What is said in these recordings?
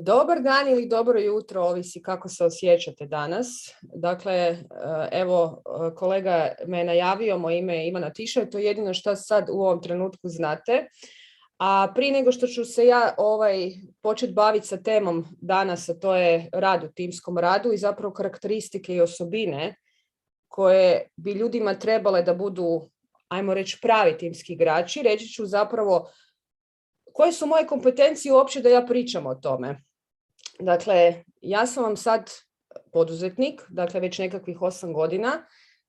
Dobar dan ili dobro jutro, ovisi kako se osjećate danas. Dakle, evo, kolega me najavio, moje ime je Ivana Tiša, to je jedino što sad u ovom trenutku znate. A prije nego što ću se ja početi baviti sa temom danas, a to je rad u timskom radu i zapravo karakteristike i osobine koje bi ljudima trebale da budu, ajmo reći, pravi timski igrači, reći ću zapravo koje su moje kompetencije uopće da ja pričam o tome. Dakle, ja sam vam sad poduzetnik, dakle već nekakvih 8 godina.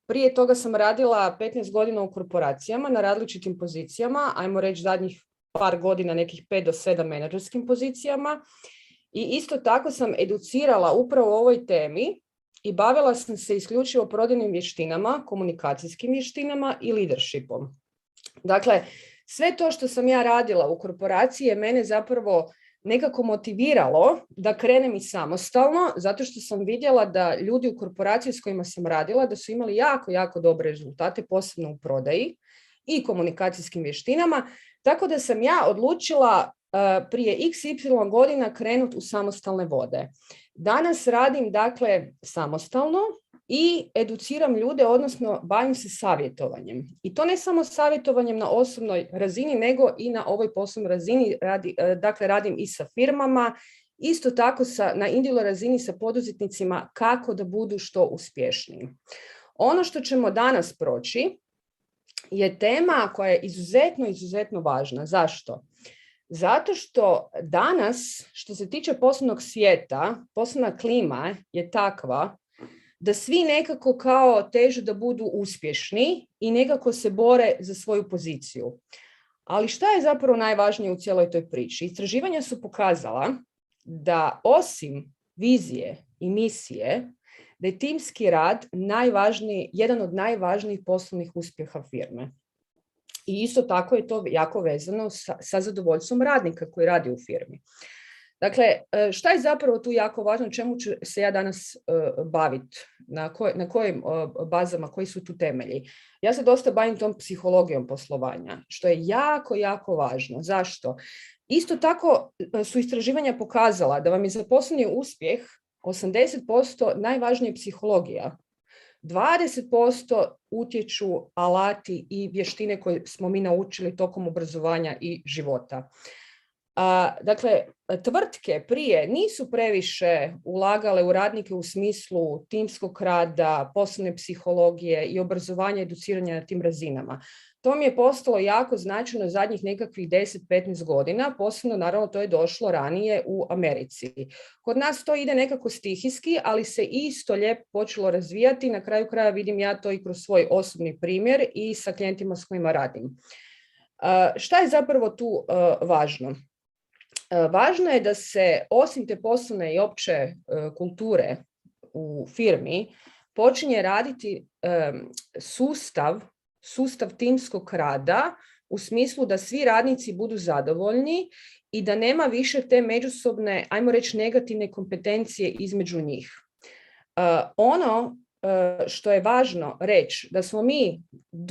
Prije toga sam radila 15 godina u korporacijama na različitim pozicijama, ajmo reći zadnjih par godina nekih 5 do 7 menadžerskim pozicijama. I isto tako sam educirala upravo o ovoj temi i bavila sam se isključivo prodajnim vještinama, komunikacijskim vještinama i leadershipom. Dakle, sve to što sam ja radila u korporaciji je mene zapravo nekako motiviralo da krenem i samostalno, zato što sam vidjela da ljudi u korporaciji s kojima sam radila, da su imali jako, jako dobre rezultate, posebno u prodaji i komunikacijskim vještinama, tako da sam ja odlučila prije XY godina krenuti u samostalne vode. Danas radim, dakle, samostalno i educiram ljude, odnosno bavim se savjetovanjem. I to ne samo savjetovanjem na osobnoj razini, nego i na ovoj poslovnoj razini. Dakle, radim i sa firmama, isto tako na individualnoj razini sa poduzetnicima kako da budu što uspješniji. Ono što ćemo danas proći je tema koja je izuzetno, izuzetno važna. Zašto? Zato što danas, što se tiče poslovnog svijeta, poslovna klima je takva da svi nekako kao težu da budu uspješni i nekako se bore za svoju poziciju. Ali šta je zapravo najvažnije u cijeloj toj priči? Istraživanja su pokazala da osim vizije i misije, da je timski rad jedan od najvažnijih poslovnih uspjeha firme. I isto tako je to jako vezano sa zadovoljstvom radnika koji radi u firmi. Dakle, šta je zapravo tu jako važno, čemu ću se ja danas baviti, na kojim bazama, koji su tu temelji? Ja se dosta bavim tom psihologijom poslovanja, što je jako, jako važno. Zašto? Isto tako su istraživanja pokazala da vam je za poslovni uspjeh 80% najvažnija psihologija. 20% utječu alati i vještine koje smo mi naučili tokom obrazovanja i života. Dakle, tvrtke prije nisu previše ulagale u radnike u smislu timskog rada, poslovne psihologije i obrazovanja i educiranja na tim razinama. To mi je postalo jako značajno zadnjih nekakvih 10-15 godina, posebno naravno to je došlo ranije u Americi. Kod nas to ide nekako stihijski, ali se isto lijepo počelo razvijati. Na kraju kraja vidim ja to i kroz svoj osobni primjer i sa klijentima s kojima radim. Šta je zapravo tu važno? Važno je da se osim te poslovne i opće kulture u firmi počinje raditi sustav timskog rada u smislu da svi radnici budu zadovoljni i da nema više te međusobne, ajmo reći, negativne kompetencije između njih. Ono što je važno reći, da smo mi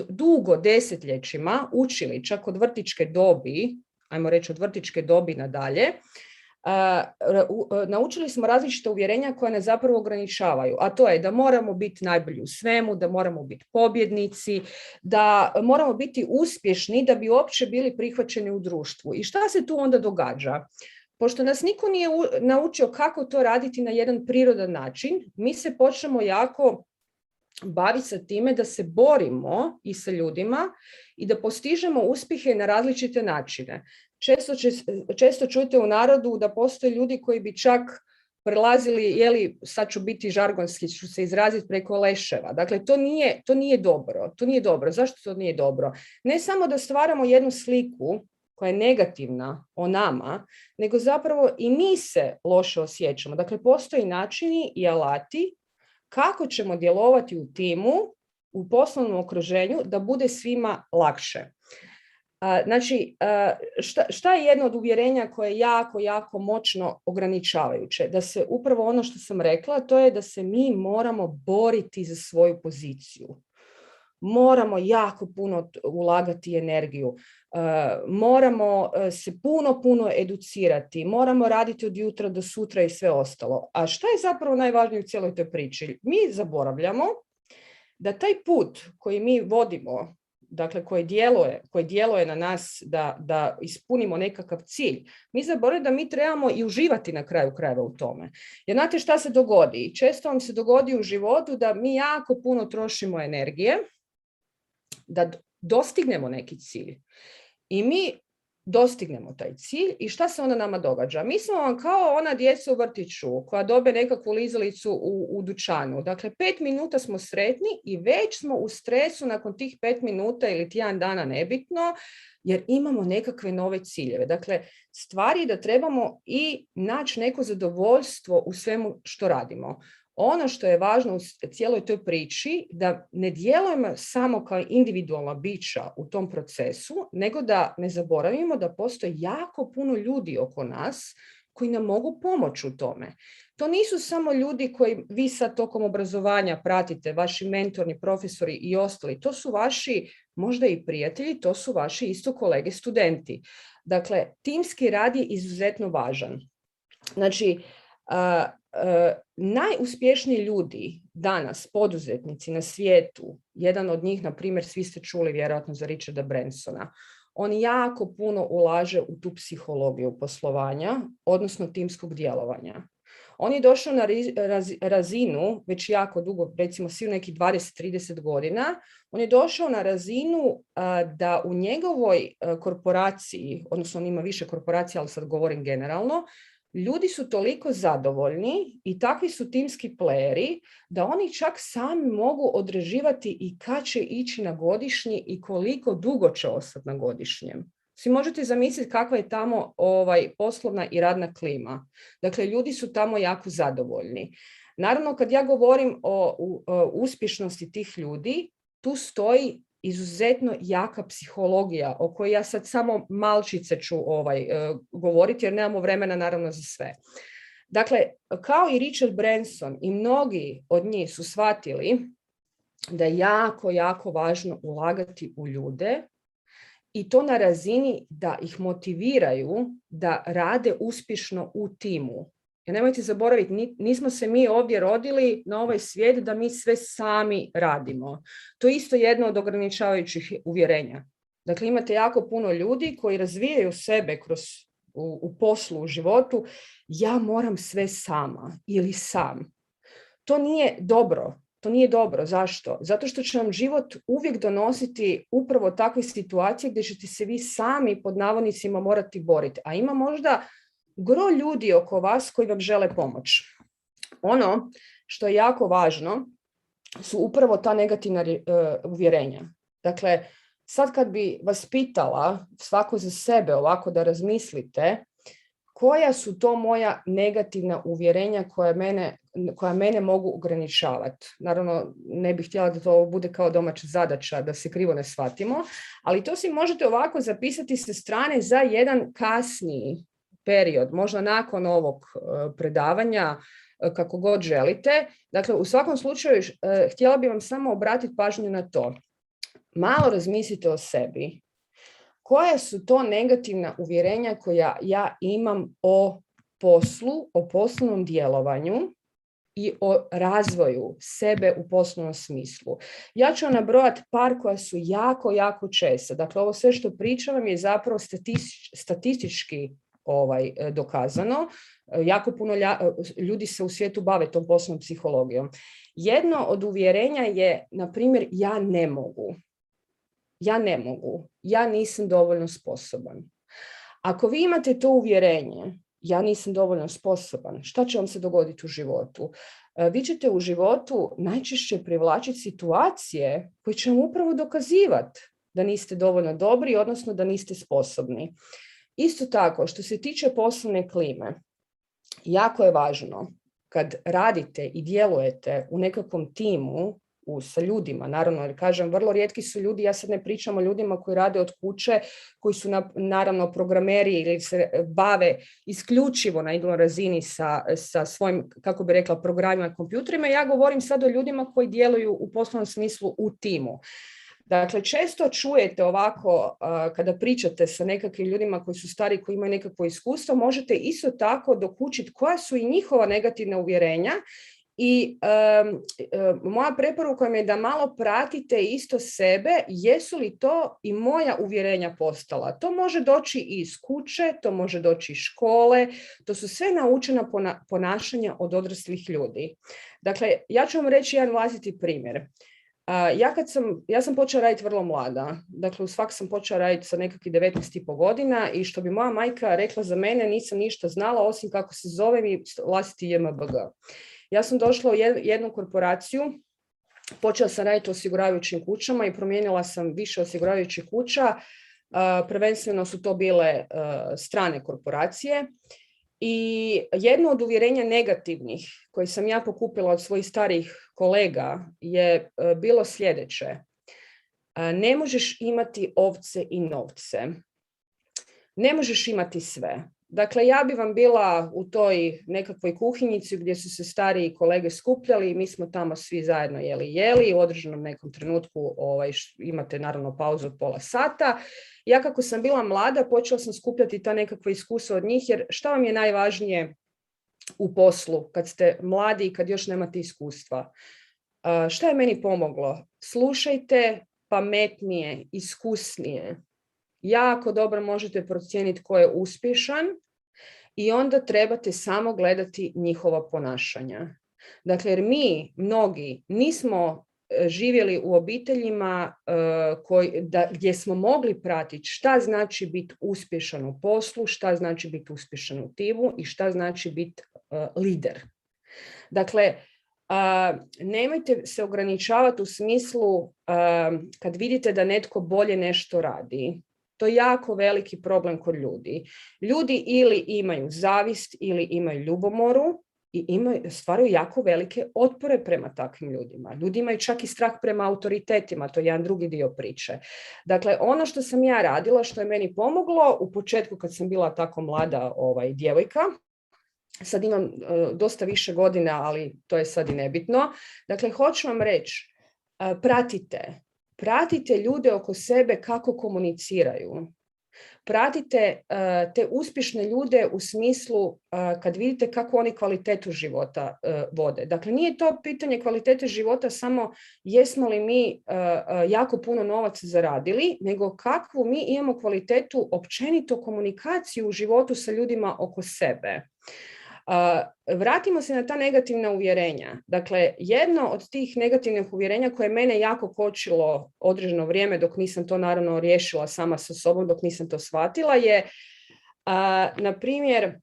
dugo desetljećima učili, čak od vrtićke dobi, ajmo reći od vrtićke dobi nadalje, naučili smo različite uvjerenja koja nas zapravo ograničavaju, a to je da moramo biti najbolji u svemu, da moramo biti pobjednici, da moramo biti uspješni da bi uopće bili prihvaćeni u društvu. I šta se tu onda događa? Pošto nas niko nije naučio kako to raditi na jedan prirodan način, mi se počnemo jako baviti sa time da se borimo i sa ljudima i da postižemo uspjehe na različite načine. Često čujete u narodu da postoje ljudi koji bi čak prelazili, sad ću biti žargonski, ću se izraziti, preko leševa. Dakle, to nije dobro. To nije dobro. Zašto to nije dobro? Ne samo da stvaramo jednu sliku koja je negativna o nama, nego zapravo i mi se loše osjećamo. Dakle, postoji načini i alati kako ćemo djelovati u timu, u poslovnom okruženju, da bude svima lakše. Znači, šta je jedno od uvjerenja koje je jako, jako moćno ograničavajuće? Da se upravo ono što sam rekla, to je da se mi moramo boriti za svoju poziciju. moramo jako puno ulagati energiju, moramo se puno educirati, moramo raditi od jutra do sutra i sve ostalo. A šta je zapravo najvažnije u cijeloj toj priči? Mi zaboravljamo da taj put koji mi vodimo, dakle koji djeluje na nas da ispunimo nekakav cilj, mi zaboravljamo da mi trebamo i uživati na kraju krajeva u tome. Jer znate šta se dogodi? Često vam se dogodi u životu da mi jako puno trošimo energije da dostignemo neki cilj. I mi dostignemo taj cilj i šta se onda nama događa? Mi smo vam kao ona djeca u vrtiću koja dobe nekakvu lizalicu u dućanu. Dakle, 5 minuta smo sretni i već smo u stresu nakon tih 5 minuta ili tjedan dana, nebitno, jer imamo nekakve nove ciljeve. Dakle, stvari da trebamo i naći neko zadovoljstvo u svemu što radimo. Ono što je važno u cijeloj toj priči, da ne djelujemo samo kao individualna bića u tom procesu, nego da ne zaboravimo da postoji jako puno ljudi oko nas koji nam mogu pomoći u tome. To nisu samo ljudi koji vi sad tokom obrazovanja pratite, vaši mentorni, profesori i ostali. To su vaši možda i prijatelji, to su vaši isto kolege studenti. Dakle, timski rad je izuzetno važan. Znači, najuspješniji ljudi danas, poduzetnici na svijetu, jedan od njih, na primjer, svi ste čuli vjerojatno za Richarda Bransona, on jako puno ulaže u tu psihologiju poslovanja, odnosno timskog djelovanja. On je došao na razinu, već jako dugo, recimo svi nekih 20-30 godina, on je došao na razinu da u njegovoj korporaciji, odnosno on ima više korporacija, ali sad govorim generalno, ljudi su toliko zadovoljni i takvi su timski playeri da oni čak sami mogu određivati i kad će ići na godišnji i koliko dugo će ostati na godišnjem. Si možete zamisliti kakva je tamo poslovna i radna klima. Dakle, ljudi su tamo jako zadovoljni. Naravno, kad ja govorim o uspješnosti tih ljudi, tu stoji izuzetno jaka psihologija o kojoj ja sad samo malčice ću govoriti jer nemamo vremena naravno za sve. Dakle, kao i Richard Branson i mnogi od njih su shvatili da je jako važno ulagati u ljude i to na razini da ih motiviraju da rade uspješno u timu. Jer nemojte zaboraviti, nismo se mi ovdje rodili na ovaj svijet da mi sve sami radimo. To je isto jedno od ograničavajućih uvjerenja. Dakle, imate jako puno ljudi koji razvijaju sebe u poslu, u životu. Ja moram sve sama ili sam. To nije dobro. To nije dobro. Zašto? Zato što će vam život uvijek donositi upravo takve situacije gdje ćete se vi sami pod navodnicima morati boriti. A ima možda gro ljudi oko vas koji vam žele pomoć. Ono što je jako važno su upravo ta negativna uvjerenja. Dakle, sad kad bi vas pitala svako za sebe ovako da razmislite koja su to moja negativna uvjerenja koja mene mogu ograničavati. Naravno, ne bih htjela da to bude kao domaća zadaća, da se krivo ne shvatimo, ali to si možete ovako zapisati sa strane za jedan kasniji period, možda nakon ovog predavanja, kako god želite. Dakle, u svakom slučaju, htjela bih vam samo obratiti pažnju na to. Malo razmislite o sebi. Koja su to negativna uvjerenja koja ja imam o poslu, o poslovnom djelovanju i o razvoju sebe u poslovnom smislu. Ja ću vam nabrojati par koja su jako česta. Dakle, ovo sve što pričam vam je zapravo statistički dokazano. Jako puno ljudi se u svijetu bave tom poslovnom psihologijom. Jedno od uvjerenja je, na primjer, ja ne mogu, ja nisam dovoljno sposoban. Ako vi imate to uvjerenje, ja nisam dovoljno sposoban, šta će vam se dogoditi u životu? Vi ćete u životu najčešće privlačiti situacije koje će vam upravo dokazivati da niste dovoljno dobri, odnosno da niste sposobni. Isto tako, što se tiče poslovne klime, jako je važno kad radite i djelujete u nekakvom timu, sa ljudima, naravno, jer kažem, vrlo rijetki su ljudi, ja sad ne pričam o ljudima koji rade od kuće, koji su naravno programeri ili se bave isključivo na jednoj razini sa svojim, kako bi rekla, programima, kompjuterima. Ja govorim sad o ljudima koji djeluju u poslovnom smislu u timu. Dakle, često čujete ovako kada pričate sa nekakvim ljudima koji su stari, koji imaju nekakvo iskustvo, možete isto tako dokučiti koja su i njihova negativna uvjerenja. I moja preporuka je da malo pratite isto sebe, jesu li to i moja uvjerenja postala. To može doći iz kuće, to može doći iz škole, to su sve naučena ponašanja od odraslih ljudi. Dakle, ja ću vam reći jedan vlastiti primjer. Ja sam počela raditi vrlo mlada, dakle u svak sam počela raditi sa nekakvih 19,5 godina i što bi moja majka rekla za mene, nisam ništa znala osim kako se zovem i vlastiti JMBG. Ja sam došla u jednu korporaciju, počela sam raditi u osiguravajućim kućama i promijenila sam više osiguravajućih kuća, prvenstveno su to bile strane korporacije. I jedno od uvjerenja negativnih koje sam ja pokupila od svojih starijih kolega je bilo sljedeće. Ne možeš imati ovce i novce. Ne možeš imati sve. Dakle, ja bi vam bila u toj nekakvoj kuhinjici gdje su se stariji kolege skupljali i mi smo tamo svi zajedno jeli. U određenom nekom trenutku imate naravno pauzu od pola sata. Ja kako sam bila mlada, počela sam skupljati ta nekakva iskustva od njih, jer šta vam je najvažnije u poslu kad ste mladi i kad još nemate iskustva? Šta je meni pomoglo? Slušajte pametnije, iskusnije. Jako dobro možete procijeniti ko je uspješan i onda trebate samo gledati njihova ponašanja. Dakle, jer mi, mnogi, nismo živjeli u obiteljima gdje smo mogli pratiti šta znači biti uspješan u poslu, šta znači biti uspješan u timu i šta znači biti lider. Dakle, nemojte se ograničavati u smislu kad vidite da netko bolje nešto radi. To je jako veliki problem kod ljudi. Ljudi ili imaju zavist ili imaju ljubomoru i stvaraju jako velike otpore prema takvim ljudima. Ljudi imaju čak i strah prema autoritetima, to je jedan drugi dio priče. Dakle, ono što sam ja radila, što je meni pomoglo u početku kad sam bila tako mlada djevojka, sad imam dosta više godina, ali to je sad i nebitno. Dakle, hoću vam reći, pratite ljude oko sebe kako komuniciraju. Pratite te uspješne ljude u smislu kad vidite kako oni kvalitetu života vode. Dakle, nije to pitanje kvalitete života samo jesmo li mi jako puno novaca zaradili, nego kakvu mi imamo kvalitetu općenito komunikaciju u životu sa ljudima oko sebe. Vratimo se na ta negativna uvjerenja. Dakle, jedno od tih negativnih uvjerenja koje mene jako kočilo određeno vrijeme dok nisam to naravno riješila sama sa sobom, dok nisam to shvatila je, na primjer,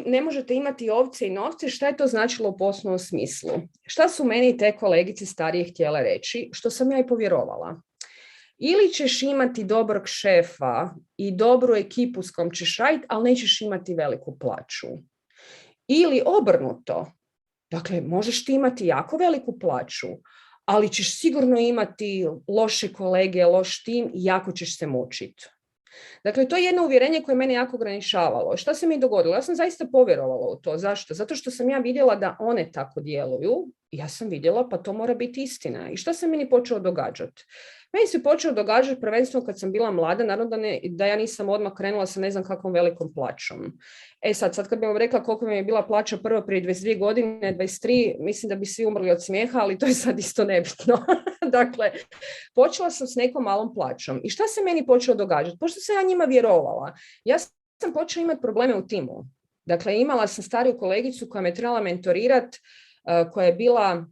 ne možete imati ovce i novce. Šta je to značilo u poslovnom smislu? Šta su meni te kolegice starije htjele reći, što sam ja i povjerovala? Ili ćeš imati dobrog šefa i dobru ekipu s kojom ćeš raditi, ali nećeš imati veliku plaću. Ili obrnuto. Dakle, možeš ti imati jako veliku plaću, ali ćeš sigurno imati loše kolege, loš tim i jako ćeš se mučiti. Dakle, to je jedno uvjerenje koje mene jako ograničavalo. Šta se mi dogodilo? Ja sam zaista povjerovala u to. Zašto? Zato što sam ja vidjela da one tako djeluju. Ja sam vidjela, pa to mora biti istina. I šta se meni počelo događati? Meni se počelo događati prvenstveno kad sam bila mlada, naravno da ja nisam odmah krenula sa ne znam kakvom velikom plaćom. Sad kad bih vam rekla koliko mi je bila plaća prvo prije 22 godine, 23, mislim da bi svi umrli od smijeha, ali to je sad isto nebitno. Dakle, počela sam s nekom malom plaćom. I šta se meni počelo događati? Pošto sam ja njima vjerovala, ja sam počela imati probleme u timu. Dakle, imala sam stariju kolegicu koja me trebala mentorirati, koja je bila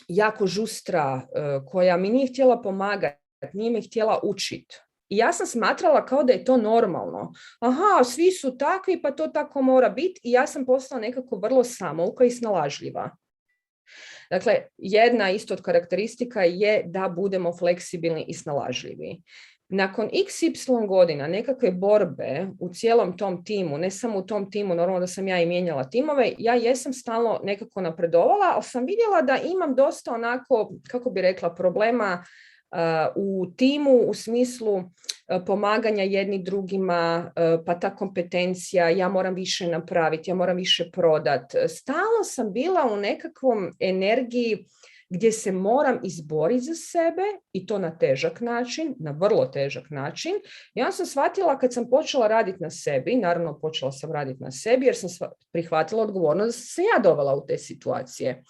jako žustra, koja mi nije htjela pomagati, nije me htjela učiti. I ja sam smatrala kao da je to normalno. Aha, svi su takvi, pa to tako mora biti. I ja sam postala nekako vrlo samouka i snalažljiva. Dakle, jedna isto od karakteristika je da budemo fleksibilni i snalažljivi. nakon XY godina nekakve borbe u cijelom tom timu, ne samo u tom timu, normalno da sam ja i mijenjala timove, ja jesam stalno nekako napredovala, ali sam vidjela da imam dosta onako, kako bi rekla, problema u timu u smislu pomaganja jedni drugima, pa ta kompetencija, ja moram više napraviti, ja moram više prodat. Stalno sam bila u nekakvom energiji gdje se moram izboriti za sebe i to na težak način, na vrlo težak način. I onda sam shvatila kad sam počela raditi na sebi, naravno počela sam raditi na sebi jer sam prihvatila odgovornost da sam se ja dovela u te situacije.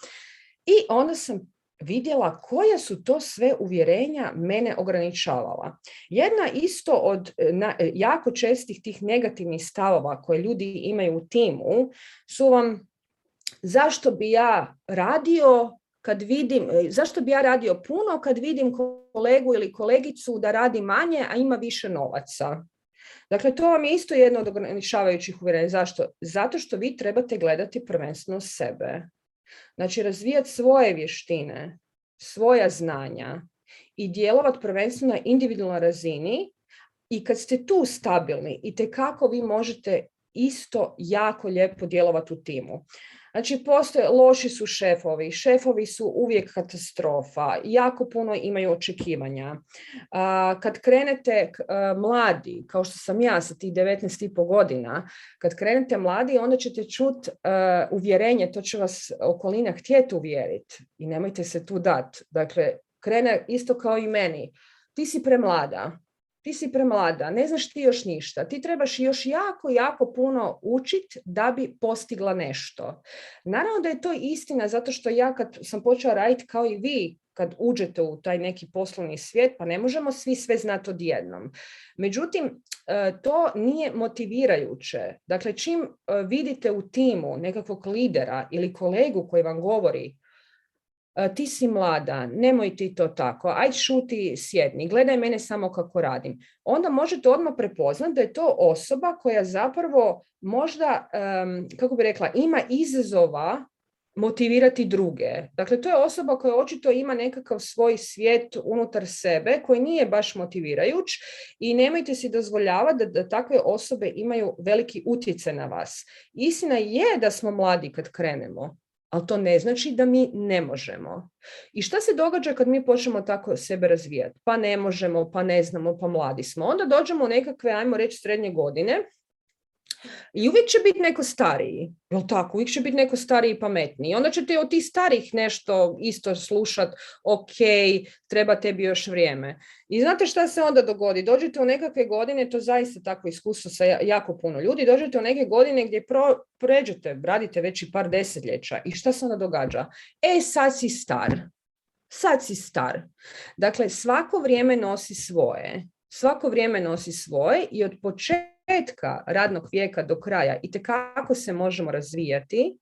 I onda sam vidjela koja su to sve uvjerenja mene ograničavala. Jedna isto od jako čestih tih negativnih stavova koje ljudi imaju u timu su vam zašto bi ja radio puno kad vidim kolegu ili kolegicu da radi manje, a ima više novaca. Dakle, to vam je isto jedno od ograničavajućih uvjerenja. Zašto? Zato što vi trebate gledati prvenstveno sebe. Znači, razvijati svoje vještine, svoja znanja i djelovati prvenstveno na individualnoj razini i kad ste tu stabilni, itekako vi možete isto jako lijepo djelovati u timu. Znači, loši su šefovi su uvijek katastrofa, jako puno imaju očekivanja. Kad krenete mladi, kao što sam ja sa tih 19,5 godina, kad krenete mladi, onda ćete čuti uvjerenje, to će vas okolina htjeti uvjeriti i nemojte se tu dati. Dakle, krene isto kao i meni. Ti si premlada, ne znaš ti još ništa, ti trebaš još jako puno učiti da bi postigla nešto. Naravno da je to istina, zato što ja kad sam počela raditi kao i vi, kad uđete u taj neki poslovni svijet, pa ne možemo svi sve znati odjednom. Međutim, to nije motivirajuće. Dakle, čim vidite u timu nekakvog lidera ili kolegu koji vam govori ti si mlada, nemoj ti to tako, aj šuti, sjedni, gledaj mene samo kako radim. Onda možete odmah prepoznati da je to osoba koja zapravo možda, kako bi rekla, ima izazova motivirati druge. Dakle, to je osoba koja očito ima nekakav svoj svijet unutar sebe koji nije baš motivirajuć i nemojte si dozvoljavati da takve osobe imaju veliki utjecaj na vas. Istina je da smo mladi kad krenemo, ali to ne znači da mi ne možemo. I šta se događa kad mi počnemo tako sebe razvijati? Pa ne možemo, pa ne znamo, pa mladi smo. Onda dođemo u nekakve, ajmo reći, srednje godine i uvijek će biti neko stariji. Jel tako? Uvijek će biti neko stariji i pametniji. Onda ćete od tih starih nešto isto slušati, ok, treba tebi još vrijeme. I znate šta se onda dogodi? Dođete u nekakve godine, to zaista takvo iskustvo sa jako puno ljudi, dođete u neke godine gdje pređete, radite već i par desetljeća i šta se onda događa? Sad si star. Dakle, svako vrijeme nosi svoje i od početka radnog vijeka do kraja itekako se možemo razvijati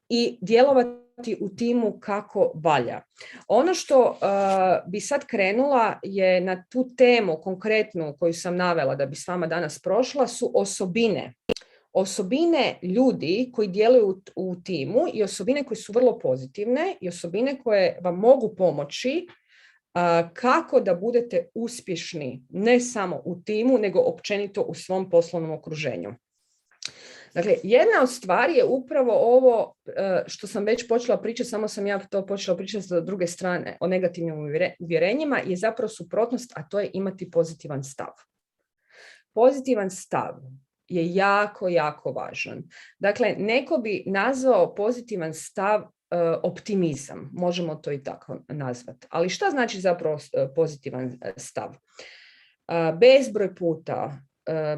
i djelovati u timu kako valja. Ono što bi sad krenula je na tu temu konkretnu koju sam navela da bi s vama danas prošla su osobine. Osobine ljudi koji djeluju u timu i osobine koje su vrlo pozitivne i osobine koje vam mogu pomoći kako da budete uspješni ne samo u timu, nego općenito u svom poslovnom okruženju. Dakle, jedna od stvari je upravo ovo što sam već počela pričati, samo sam ja to počela pričati sa druge strane o negativnim uvjerenjima, je zapravo suprotnost, a to je imati pozitivan stav. Pozitivan stav je jako važan. Dakle, neko bi nazvao pozitivan stav optimizam, možemo to i tako nazvati. Ali šta znači zapravo pozitivan stav? Bezbroj puta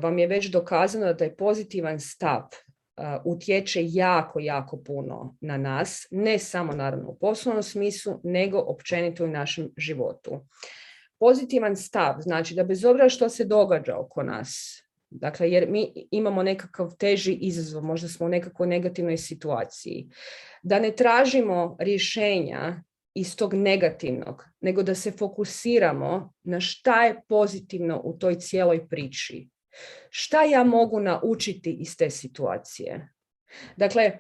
vam je već dokazano da taj pozitivan stav utječe jako puno na nas, ne samo naravno u poslovnom smislu, nego općenito u našem životu. Pozitivan stav znači da bez obzira što se događa oko nas, dakle, jer mi imamo nekakav teži izazov, možda smo u nekakvoj negativnoj situaciji, da ne tražimo rješenja iz tog negativnog, nego da se fokusiramo na šta je pozitivno u toj cijeloj priči. Šta ja mogu naučiti iz te situacije? Dakle,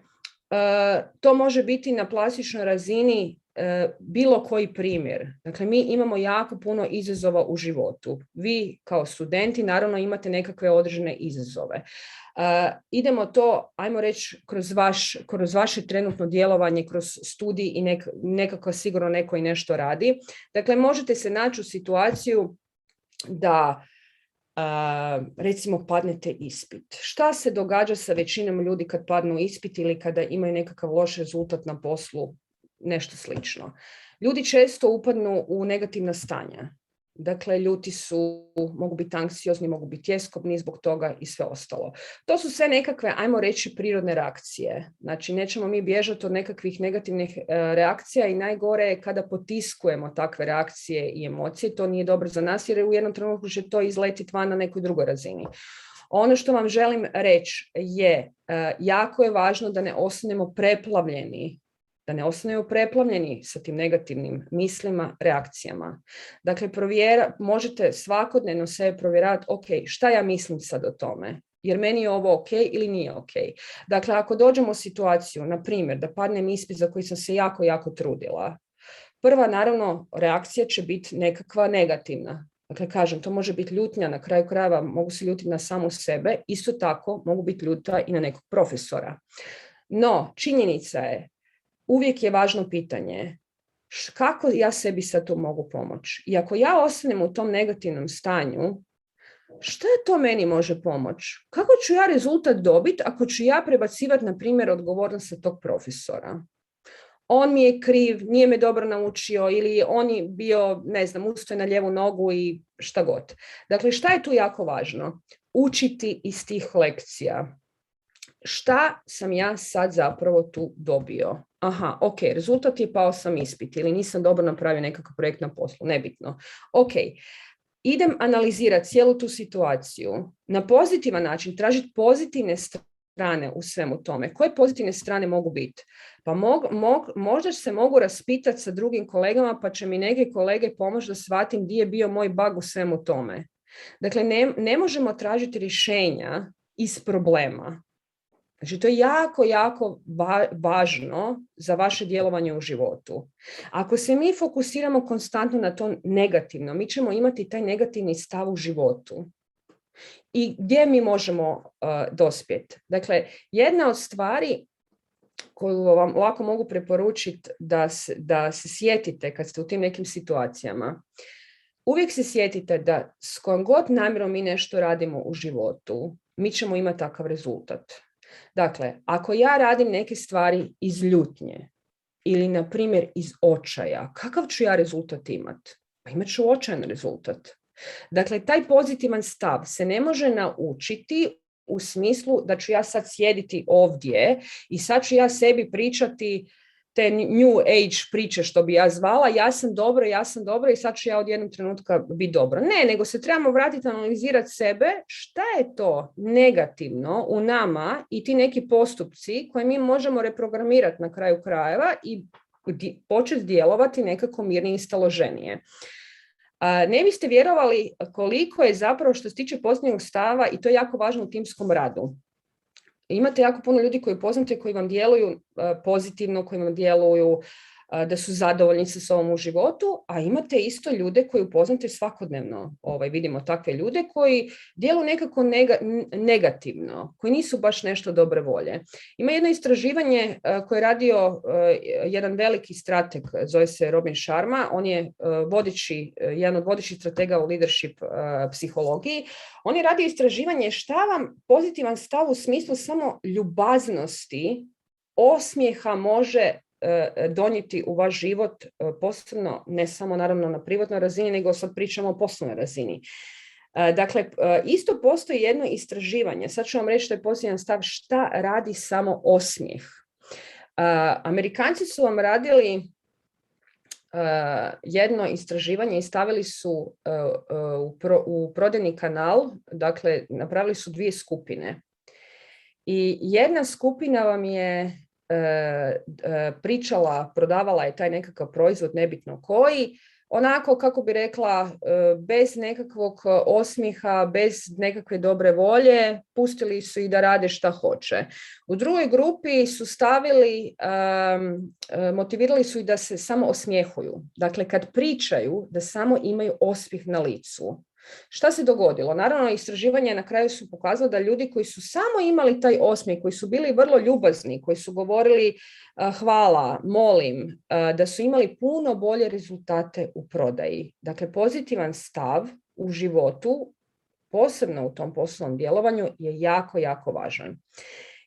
to može biti na plastičnoj razini bilo koji primjer. Dakle, mi imamo jako puno izazova u životu. Vi kao studenti naravno imate nekakve određene izazove. Idemo to, ajmo reći, kroz vaše trenutno djelovanje, kroz studij i nekako sigurno neko i nešto radi. Dakle, možete se naći u situaciju da recimo padnete ispit. Šta se događa sa većinom ljudi kad padnu ispit ili kada imaju nekakav loš rezultat na poslu, nešto slično? Ljudi često upadnu u negativna stanja. Dakle, ljuti su, mogu biti anksiozni, mogu biti tjeskobni zbog toga i sve ostalo. To su sve nekakve, ajmo reći, prirodne reakcije. Znači, nećemo mi bježati od nekakvih negativnih reakcija i najgore je kada potiskujemo takve reakcije i emocije. To nije dobro za nas jer u jednom trenutku će to izletiti van na nekoj drugoj razini. Ono što vam želim reći je, jako je važno da ne ostanemo preplavljeni sa tim negativnim mislima, reakcijama. Dakle, možete svakodnevno sebe provjeravati, ok, šta ja mislim sad o tome? Jer meni je ovo ok ili nije ok. Dakle, ako dođemo u situaciju, na primjer, da padnem ispit za koji sam se jako, jako trudila, prva, naravno, reakcija će biti nekakva negativna. Dakle, kažem, to može biti ljutnja, na kraju krajeva mogu se ljutiti na samu sebe, isto tako mogu biti ljuta i na nekog profesora. No, činjenica je, uvijek je važno pitanje kako ja sebi sad tu mogu pomoći. I ako ja ostanem u tom negativnom stanju, šta to meni može pomoći? Kako ću ja rezultat dobiti ako ću ja prebacivati, na primjer, odgovornost sa tog profesora? On mi je kriv, nije me dobro naučio ili on je bio, ne znam, ustao na lijevu nogu i šta god. Dakle, šta je tu jako važno? Učiti iz tih lekcija. Šta sam ja sad zapravo tu dobio? Aha, ok, rezultat je pao sam ispit ili nisam dobro napravio nekakav projekt na poslu, nebitno. Ok, idem analizirati cijelu tu situaciju na pozitivan način, tražiti pozitivne strane u svemu tome. Koje pozitivne strane mogu biti? Pa možda se mogu raspitati sa drugim kolegama, pa će mi neke kolege pomoći da shvatim gdje je bio moj bug u svemu tome. Dakle, ne možemo tražiti rješenja iz problema. Znači, to je jako, jako važno za vaše djelovanje u životu. Ako se mi fokusiramo konstantno na to negativno, mi ćemo imati taj negativni stav u životu. I gdje mi možemo dospjeti? Dakle, jedna od stvari koju vam lako mogu preporučiti da se sjetite kad ste u tim nekim situacijama, uvijek se sjetite da s kojom god namjerom mi nešto radimo u životu, mi ćemo imati takav rezultat. Dakle, ako ja radim neke stvari iz ljutnje ili, na primjer, iz očaja, kakav ću ja rezultat imati? Pa imat ću očajan rezultat. Dakle, taj pozitivan stav se ne može naučiti u smislu da ću ja sad sjediti ovdje i sad ću ja sebi pričati te new age priče, što bi ja zvala, ja sam dobro i sad ću ja od jednog trenutka biti dobro. Ne, nego se trebamo vratiti, analizirati sebe, šta je to negativno u nama i ti neki postupci koje mi možemo reprogramirati na kraju krajeva i početi djelovati nekako mirnije i staloženije. Ne biste vjerovali koliko je zapravo, što se tiče pozitivnog stava, i to je jako važno u timskom radu. Imate jako puno ljudi koji poznate, koji vam djeluju pozitivno, koji vam djeluju da su zadovoljni sa sobom u životu, a imate isto ljude koji upoznate svakodnevno. Vidimo takve ljude koji djeluju nekako negativno, koji nisu baš nešto dobre volje. Ima jedno istraživanje koje je radio jedan veliki strateg, zove se Robin Sharma, on je jedan od vodećih stratega u leadership psihologiji. On je radio istraživanje šta vam pozitivan stav u smislu samo ljubaznosti, osmijeha može donijeti u vaš život, posebno ne samo naravno na privatnoj razini, nego sad pričamo o poslovnoj razini. Dakle, isto postoji jedno istraživanje, sad ću vam reći što je pozitivan stav, šta radi samo osmijeh. Amerikanci su vam radili jedno istraživanje i stavili su u prodajni kanal, dakle napravili su 2 skupine. I jedna skupina vam je pričala, prodavala je taj nekakav proizvod, nebitno koji, onako, kako bi rekla, bez nekakvog osmijeha, bez nekakve dobre volje, pustili su ih da rade šta hoće. U drugoj grupi su stavili, motivirali su ih da se samo osmijehuju. Dakle, kad pričaju, da samo imaju osmijeh na licu. Šta se dogodilo? Naravno, istraživanje na kraju su pokazalo da ljudi koji su samo imali taj osmijeh, koji su bili vrlo ljubazni, koji su govorili hvala, molim, da su imali puno bolje rezultate u prodaji. Dakle, pozitivan stav u životu, posebno u tom poslovnom djelovanju, je jako, jako važan.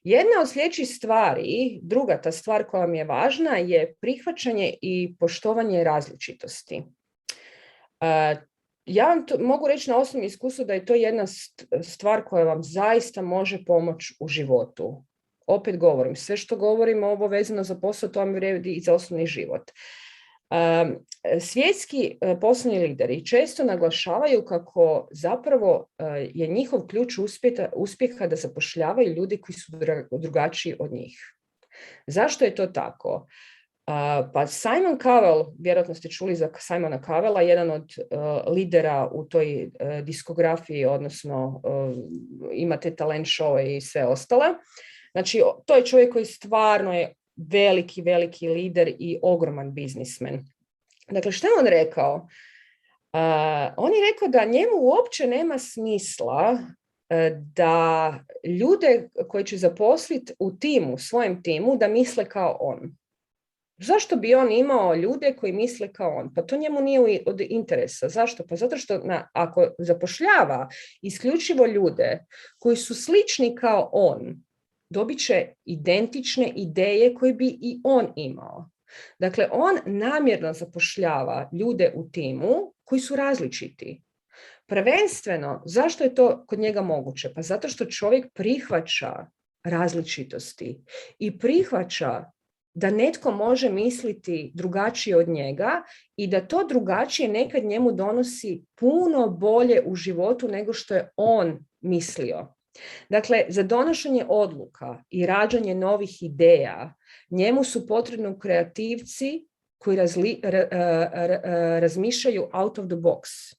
Jedna od sljedećih stvari, druga ta stvar koja mi je važna, je prihvaćanje i poštovanje različitosti. Ja vam mogu reći na osnovnom iskustvu da je to jedna stvar koja vam zaista može pomoći u životu. Opet govorim, sve što govorim ovo vezano za posao, to vam vrijedi i za osnovni život. Svjetski poslovni lideri često naglašavaju kako zapravo je njihov ključ uspjeha da zapošljavaju ljudi koji su drugačiji od njih. Zašto je to tako? Pa Simon Cowell, vjerojatno ste čuli za Simona Cowella, jedan od lidera u toj diskografiji, odnosno imate talent show i sve ostale. Znači, to je čovjek koji stvarno je veliki, veliki lider i ogroman biznismen. Dakle, što je on rekao? On je rekao da njemu uopće nema smisla da ljude koje će zaposliti u timu, svojem timu, da misle kao on. Zašto bi on imao ljude koji misle kao on? Pa to njemu nije od interesa. Zašto? Pa zato što ako zapošljava isključivo ljude koji su slični kao on, dobit će identične ideje koje bi i on imao. Dakle, on namjerno zapošljava ljude u timu koji su različiti. Prvenstveno, zašto je to kod njega moguće? Pa zato što čovjek prihvaća različitosti i prihvaća da netko može misliti drugačije od njega i da to drugačije nekad njemu donosi puno bolje u životu nego što je on mislio. Dakle, za donošenje odluka i rađanje novih ideja njemu su potrebni kreativci koji razmišljaju out of the box.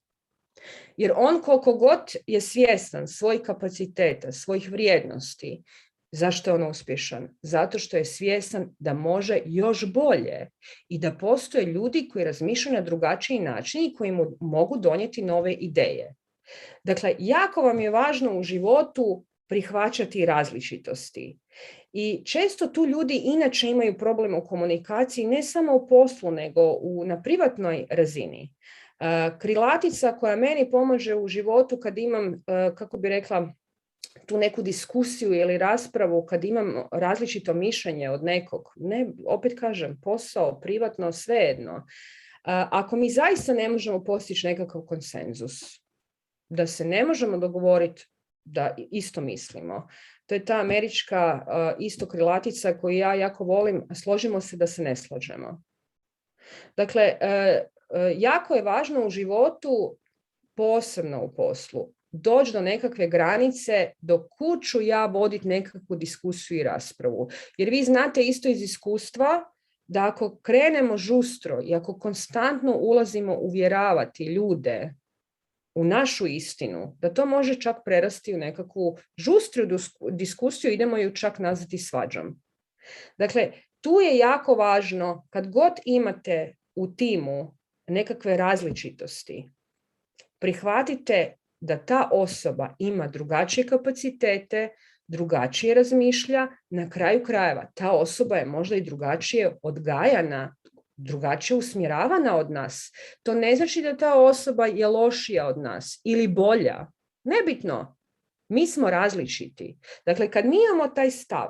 Jer on koliko god je svjestan svojih kapaciteta, svojih vrijednosti, zašto je on uspješan? Zato što je svjestan da može još bolje i da postoje ljudi koji razmišljaju na drugačiji način i koji mu mogu donijeti nove ideje. Dakle, jako vam je važno u životu prihvaćati različitosti. I često tu ljudi inače imaju problem u komunikaciji, ne samo u poslu, nego na privatnoj razini. Krilatica koja meni pomaže u životu kad imam, kako bi rekla, tu neku diskusiju ili raspravu, kad imam različito mišljenje od nekog, ne, opet kažem, posao, privatno, svejedno. Ako mi zaista ne možemo postići nekakav konsenzus, da se ne možemo dogovoriti da isto mislimo. To je ta američka isto krilatica koju ja jako volim, složimo se da se ne slažemo. Dakle, jako je važno u životu, posebno u poslu, doći do nekakve granice do kud ću ja voditi nekakvu diskusiju i raspravu. Jer vi znate isto iz iskustva da ako krenemo žustro i ako konstantno ulazimo uvjeravati ljude u našu istinu, da to može čak prerasti u nekakvu žustru diskusiju, idemo ju čak nazvati svađom. Dakle, tu je jako važno, kad god imate u timu nekakve različitosti, prihvatite da ta osoba ima drugačije kapacitete, drugačije razmišlja, na kraju krajeva ta osoba je možda i drugačije odgajana, drugačije usmjeravana od nas. To ne znači da ta osoba je lošija od nas ili bolja. Nebitno. Mi smo različiti. Dakle, kad mi imamo taj stav,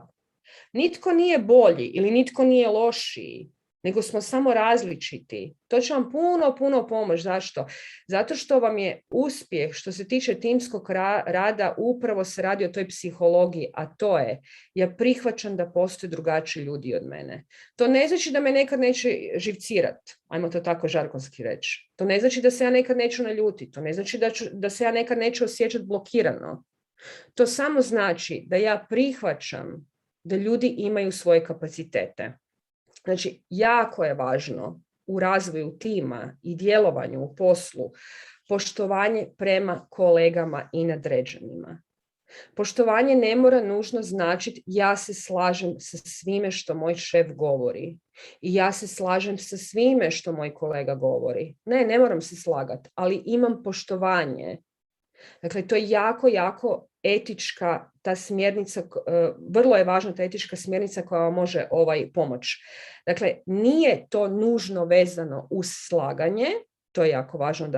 nitko nije bolji ili nitko nije lošiji, nego smo samo različiti. To će vam puno pomoći. Zašto? Zato što vam je uspjeh što se tiče timskog rada upravo se radi o toj psihologiji, a to je, ja prihvaćam da postoje drugačiji ljudi od mene. To ne znači da me nekad neće živcirati, ajmo to tako žargonski reći. To ne znači da se ja nekad neću naljutiti, to ne znači da se ja nekad neću osjećati blokirano. To samo znači da ja prihvaćam da ljudi imaju svoje kapacitete. Znači, jako je važno u razvoju tima i djelovanju u poslu poštovanje prema kolegama i nadređenima. Poštovanje ne mora nužno značiti ja se slažem sa svime što moj šef govori i ja se slažem sa svime što moj kolega govori. Ne moram se slagati, ali imam poštovanje. Dakle, to je jako etička ta smjernica, vrlo je važna ta etička smjernica koja vam može pomoć. Dakle, nije to nužno vezano uz slaganje, to je jako važno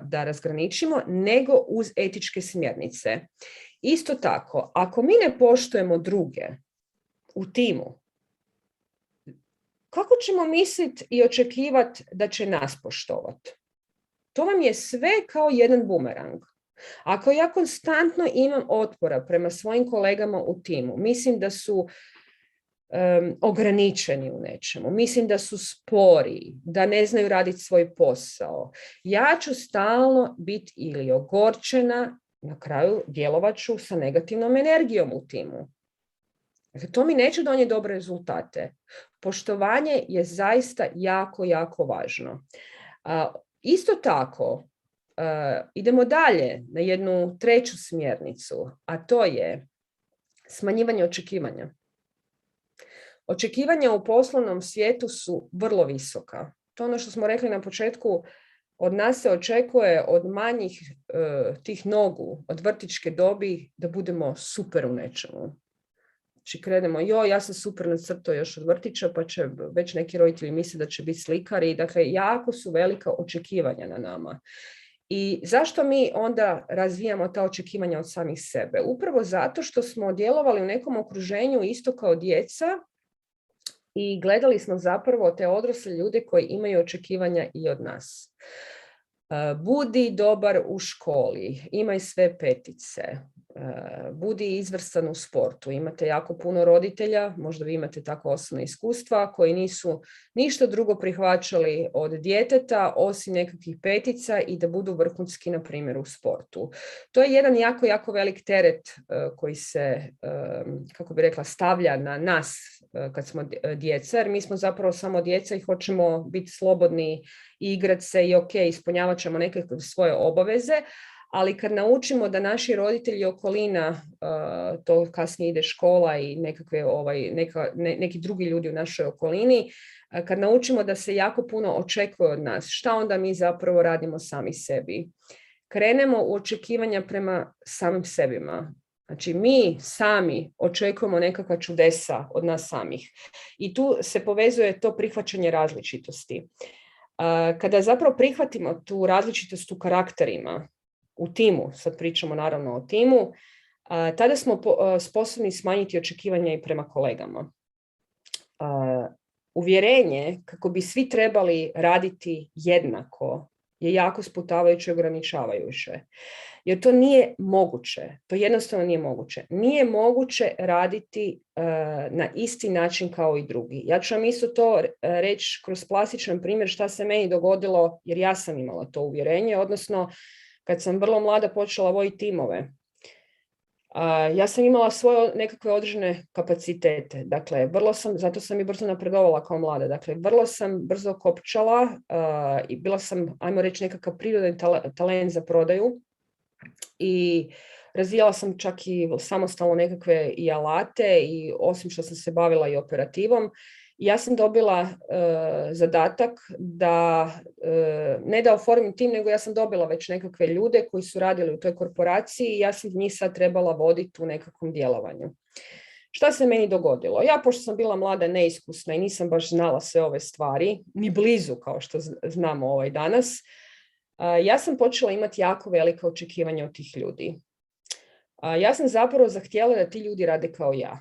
da razgraničimo, nego uz etičke smjernice. Isto tako, ako mi ne poštujemo druge u timu, kako ćemo misliti i očekivati da će nas poštovati? To vam je sve kao jedan bumerang. Ako ja konstantno imam otpora prema svojim kolegama u timu, mislim da su ograničeni u nečemu, mislim da su spori, da ne znaju raditi svoj posao, ja ću stalno biti ili ogorčena, na kraju djelovat ću sa negativnom energijom u timu. Dakle, to mi neće donijeti dobre rezultate. Poštovanje je zaista jako važno. Isto tako, idemo dalje na jednu treću smjernicu, a to je smanjivanje očekivanja. Očekivanja u poslovnom svijetu su vrlo visoka. To je ono što smo rekli na početku, od nas se očekuje od manjih tih nogu, od vrtićke dobi, da budemo super u nečemu. Znači krenemo, ja sam super nacrtao još od vrtića, pa će već neki roditelji misle da će biti slikari. Dakle, jako su velika očekivanja na nama. I zašto mi onda razvijamo ta očekivanja od samih sebe? Upravo zato što smo djelovali u nekom okruženju isto kao djeca i gledali smo zapravo te odrasle ljude koji imaju očekivanja i od nas. Budi dobar u školi, imaj sve petice, budi izvrstan u sportu. Imate jako puno roditelja, možda vi imate tako osobna iskustva, koji nisu ništa drugo prihvaćali od djeteta osim nekakvih petica i da budu vrhunski, na primjer, u sportu. To je jedan jako velik teret koji se, kako bi rekla, stavlja na nas kad smo djeca, jer mi smo zapravo samo djeca i hoćemo biti slobodni i igrati se i ispunjavat ćemo nekakve svoje obaveze, ali kad naučimo da naši roditelji i okolina, to kasnije ide škola i neki drugi ljudi u našoj okolini, kad naučimo da se jako puno očekuje od nas, šta onda mi zapravo radimo sami sebi? Krenemo u očekivanja prema samim sebima. Znači, mi sami očekujemo nekakva čudesa od nas samih. I tu se povezuje to prihvaćanje različitosti. Kada zapravo prihvatimo tu različitost u karakterima, u timu, sad pričamo naravno o timu, tada smo sposobni smanjiti očekivanja i prema kolegama. Uvjerenje kako bi svi trebali raditi jednako je jako sputavajuće i ograničavajuće. Jer to nije moguće. To jednostavno nije moguće. Nije moguće raditi na isti način kao i drugi. Ja ću vam isto to reći kroz plastičan primjer šta se meni dogodilo, jer ja sam imala to uvjerenje, odnosno kad sam vrlo mlada počela voditi timove. Ja sam imala svoje nekakve određene kapacitete. Dakle, zato sam i brzo napredovala kao mlada. Dakle, vrlo sam brzo kopčala i bila sam, ajmo reći, nekakav prirodni talent za prodaju. I razvijala sam čak i samostalno nekakve i alate i osim što sam se bavila i operativom. Ja sam dobila zadatak da ne da oformim tim, nego ja sam dobila već nekakve ljude koji su radili u toj korporaciji i ja sam njih sad trebala voditi u nekakvom djelovanju. Šta se meni dogodilo? Ja, pošto sam bila mlada, neiskusna i nisam baš znala sve ove stvari, ni blizu kao što znamo danas, ja sam počela imati jako velika očekivanja od tih ljudi. Ja sam zapravo zahtjela da ti ljudi rade kao ja.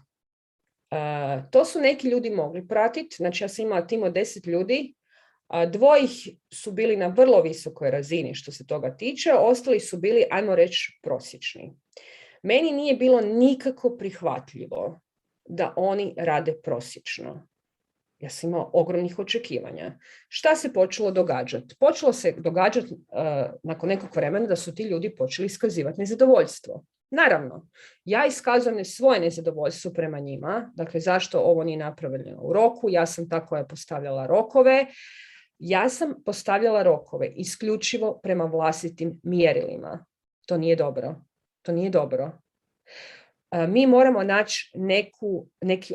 To su neki ljudi mogli pratiti, znači ja sam imala tim od 10 ljudi, dvojih su bili na vrlo visokoj razini što se toga tiče, ostali su bili, ajmo reći, prosječni. Meni nije bilo nikako prihvatljivo da oni rade prosječno. Ja sam imala ogromnih očekivanja. Šta se počelo događati? Počelo se događati nakon nekog vremena da su ti ljudi počeli iskazivati nezadovoljstvo. Naravno, ja iskazujem svoje nezadovoljstvo prema njima, dakle zašto ovo nije napravljeno u roku, ja sam ta koja je postavljala rokove, ja sam postavljala rokove isključivo prema vlastitim mjerilima. To nije dobro. To nije dobro. Mi moramo naći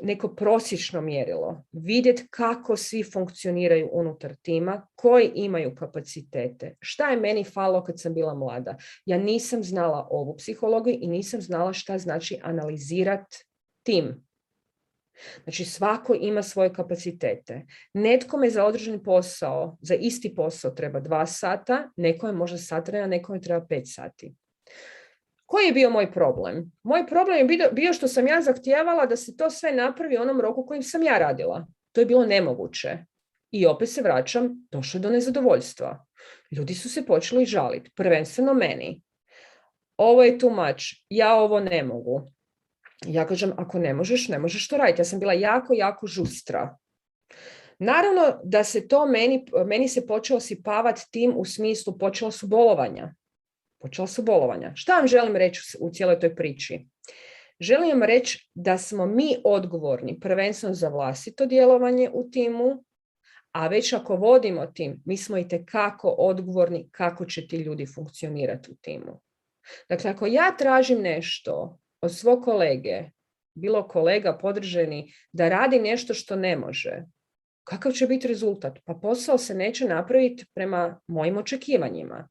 neko prosječno mjerilo, vidjeti kako svi funkcioniraju unutar tima, koji imaju kapacitete. Šta je meni falilo kad sam bila mlada? Ja nisam znala ovu psihologiju i nisam znala šta znači analizirati tim. Znači svako ima svoje kapacitete. Netkome za određeni posao, za isti posao treba 2 sata, nekome možda sat vremena, nekome treba 5 sati. Koji je bio moj problem? Moj problem je bio što sam ja zahtijevala da se to sve napravi u onom roku kojim sam ja radila. To je bilo nemoguće. I opet se vraćam, došlo je do nezadovoljstva. Ljudi su se počeli žaliti, prvenstveno meni. Ovo je too much, ja ovo ne mogu. Ja kažem, ako ne možeš to raditi. Ja sam bila jako, jako žustra. Naravno da se to meni se počelo sipavati tim u smislu počela su bolovanja. Šta vam želim reći u cijeloj toj priči? Želim vam reći da smo mi odgovorni prvenstveno za vlastito djelovanje u timu, a već ako vodimo tim, mi smo itekako odgovorni kako će ti ljudi funkcionirati u timu. Dakle, ako ja tražim nešto od svog kolege, bilo kolega podrženi, da radi nešto što ne može, kakav će biti rezultat? Pa posao se neće napraviti prema mojim očekivanjima.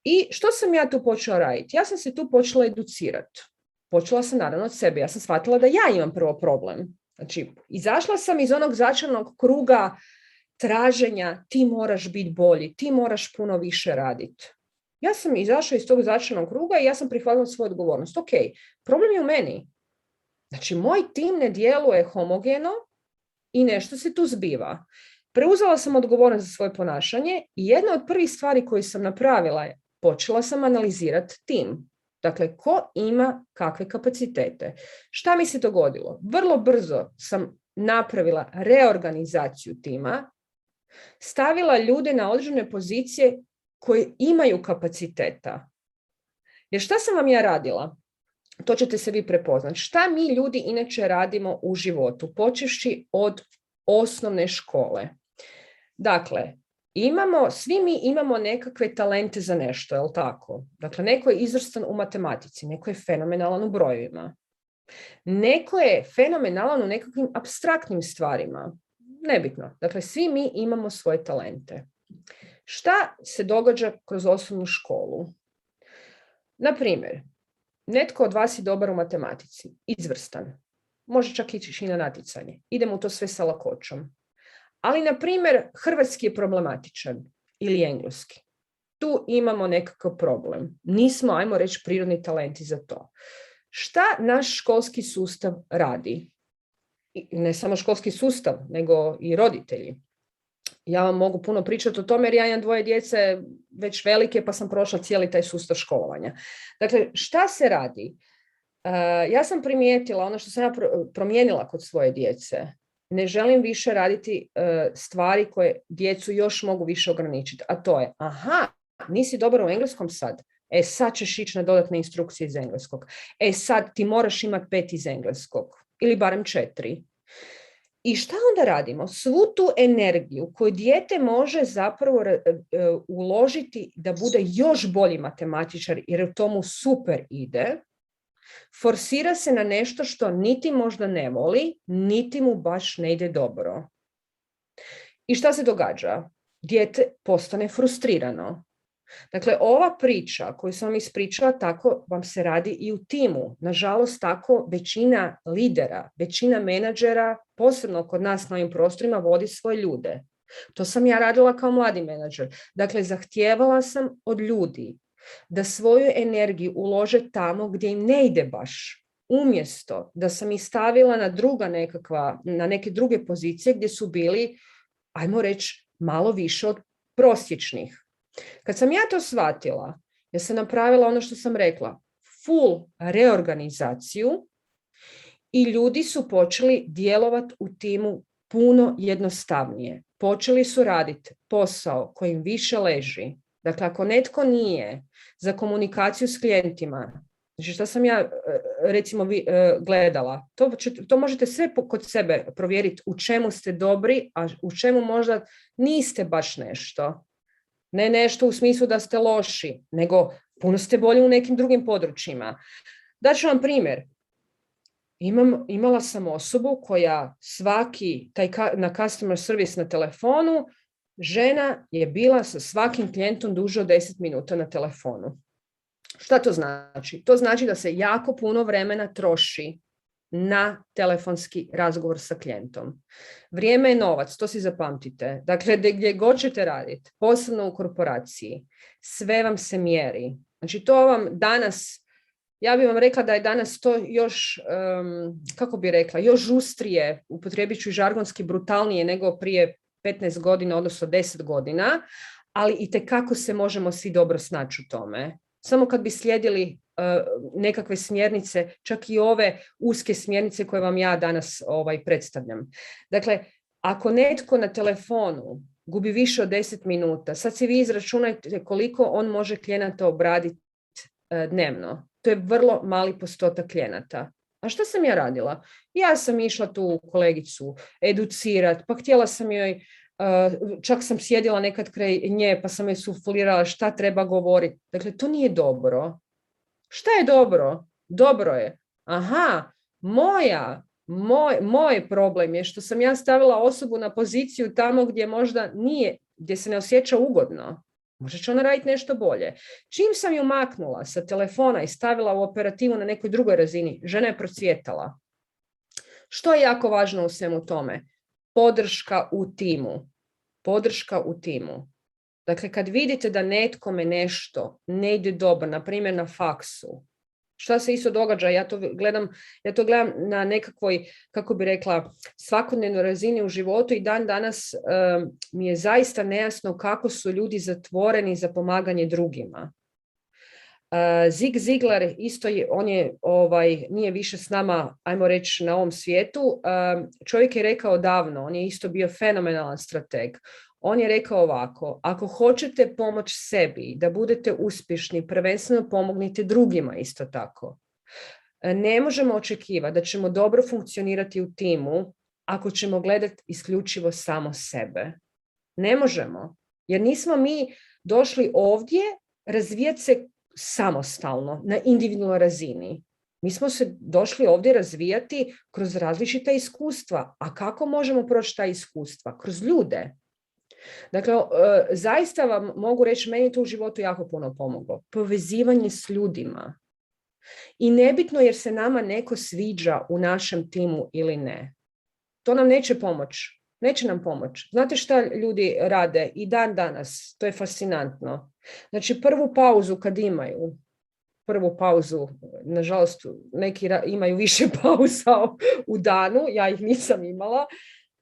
I što sam ja tu počela raditi? Ja sam se tu počela educirati. Počela sam naravno od sebe. Ja sam shvatila da ja imam prvo problem. Znači, izašla sam iz onog začarnog kruga traženja ti moraš biti bolji, ti moraš puno više raditi. Ja sam izašla iz tog začarnog kruga i ja sam prihvatila svoju odgovornost. Ok, problem je u meni. Znači, moj tim ne djeluje homogeno i nešto se tu zbiva. Preuzela sam odgovornost za svoje ponašanje i jedna od prvih stvari koje sam napravila je počela sam analizirati tim. Dakle, ko ima kakve kapacitete. Šta mi se dogodilo? Vrlo brzo sam napravila reorganizaciju tima, stavila ljude na određene pozicije koje imaju kapaciteta. Jer šta sam vam ja radila? To ćete se vi prepoznati. Šta mi ljudi inače radimo u životu, počevši od osnovne škole? Dakle, svi mi imamo nekakve talente za nešto, je li tako? Dakle, neko je izvrstan u matematici, neko je fenomenalan u brojevima. Neko je fenomenalan u nekakvim apstraktnim stvarima. Nebitno. Dakle, svi mi imamo svoje talente. Šta se događa kroz osnovnu školu? Na primjer, netko od vas je dobar u matematici, izvrstan. Može čak ići i na natjecanje. Idemo u to sve sa lakoćom. Ali, na primjer, hrvatski je problematičan ili engleski. Tu imamo nekakav problem. Nismo, ajmo reći, prirodni talenti za to. Šta naš školski sustav radi? I ne samo školski sustav, nego i roditelji. Ja vam mogu puno pričati o tome jer ja imam 2 djece već velike pa sam prošla cijeli taj sustav školovanja. Dakle, šta se radi? Ja sam primijetila ono što sam ja promijenila kod svoje djece. Ne želim više raditi stvari koje djecu još mogu više ograničiti. A to je, nisi dobar u engleskom sad. Sad ćeš ići na dodatne instrukcije iz engleskog. Sad ti moraš imati 5 iz engleskog. Ili barem 4. I šta onda radimo? Svu tu energiju koju dijete može zapravo uložiti da bude još bolji matematičar jer u tomu super ide, forsira se na nešto što niti možda ne voli, niti mu baš ne ide dobro. I šta se događa? Dijete postane frustrirano. Dakle, ova priča koju sam vam ispričala, tako vam se radi i u timu. Nažalost, tako većina lidera, većina menadžera, posebno kod nas na ovim prostorima, vodi svoje ljude. To sam ja radila kao mladi menadžer. Dakle, zahtijevala sam od ljudi da svoju energiju ulože tamo gdje im ne ide baš. Umjesto da sam ih stavila na neke druge pozicije gdje su bili, ajmo reći, malo više od prosječnih. Kad sam ja to shvatila, ja sam napravila ono što sam rekla, full reorganizaciju i ljudi su počeli djelovati u timu puno jednostavnije. Počeli su raditi posao koji im više leži. Dakle, ako netko nije za komunikaciju s klijentima, Znači šta sam ja recimo gledala, to možete sve kod sebe provjeriti u čemu ste dobri, a u čemu možda niste baš nešto. Ne nešto u smislu da ste loši, nego puno ste bolji u nekim drugim područjima. Daću vam primjer. Imala sam osobu koja na customer service na telefonu, žena je bila sa svakim klijentom duže od 10 minuta na telefonu. Šta to znači? To znači da se jako puno vremena troši na telefonski razgovor sa klijentom. Vrijeme je novac, to si zapamtite. Dakle, gdje god ćete raditi, posebno u korporaciji, sve vam se mjeri. Znači, to vam danas, ja bih vam rekla da je danas to još, kako bi rekla, još žustrije, upotrijebit ću žargonski brutalnije nego prije 15 godina, odnosno 10 godina, ali itekako se možemo svi dobro snaći u tome. Samo kad bi slijedili nekakve smjernice, čak i ove uske smjernice koje vam ja danas predstavljam. Dakle, ako netko na telefonu gubi više od 10 minuta, sad si vi izračunajte koliko on može klijenata obraditi dnevno. To je vrlo mali postotak klijenata. A šta sam ja radila? Ja sam išla tu kolegicu educirati, pa htjela sam joj, čak sam sjedila nekad kraj nje, pa sam joj suflirala šta treba govoriti. Dakle, to nije dobro. Šta je dobro? Dobro je. Aha, moj problem je što sam ja stavila osobu na poziciju tamo gdje možda nije, gdje se ne osjeća ugodno. Možda će ona raditi nešto bolje. Čim sam ju maknula sa telefona i stavila u operativu na nekoj drugoj razini, žena je procvjetala. Što je jako važno u svemu tome? Podrška u timu. Podrška u timu. Dakle, kad vidite da netkome nešto ne ide dobro, na primjer na faksu, šta se isto događa? Ja to gledam na nekakvoj, kako bi rekla, svakodnevnoj razini u životu i dan danas mi je zaista nejasno kako su ljudi zatvoreni za pomaganje drugima. Zig Ziglar isto nije više s nama, ajmo reći, na ovom svijetu. Čovjek je rekao davno, on je isto bio fenomenalan strateg. On je rekao ovako: ako hoćete pomoći sebi da budete uspješni, prvenstveno pomognite drugima isto tako. Ne možemo očekivati da ćemo dobro funkcionirati u timu ako ćemo gledati isključivo samo sebe. Ne možemo, jer nismo mi došli ovdje razvijati se samostalno, na individualnoj razini. Mi smo se došli ovdje razvijati kroz različita iskustva. A kako možemo proći ta iskustva? Kroz ljude. Dakle, zaista vam mogu reći, meni je to u životu jako puno pomoglo. Povezivanje s ljudima. I nebitno jer se nama neko sviđa u našem timu ili ne. To nam neće pomoći. Neće nam pomoći. Znate šta ljudi rade i dan danas? To je fascinantno. Znači, prvu pauzu kad imaju, nažalost, neki imaju više pauza u danu, ja ih nisam imala,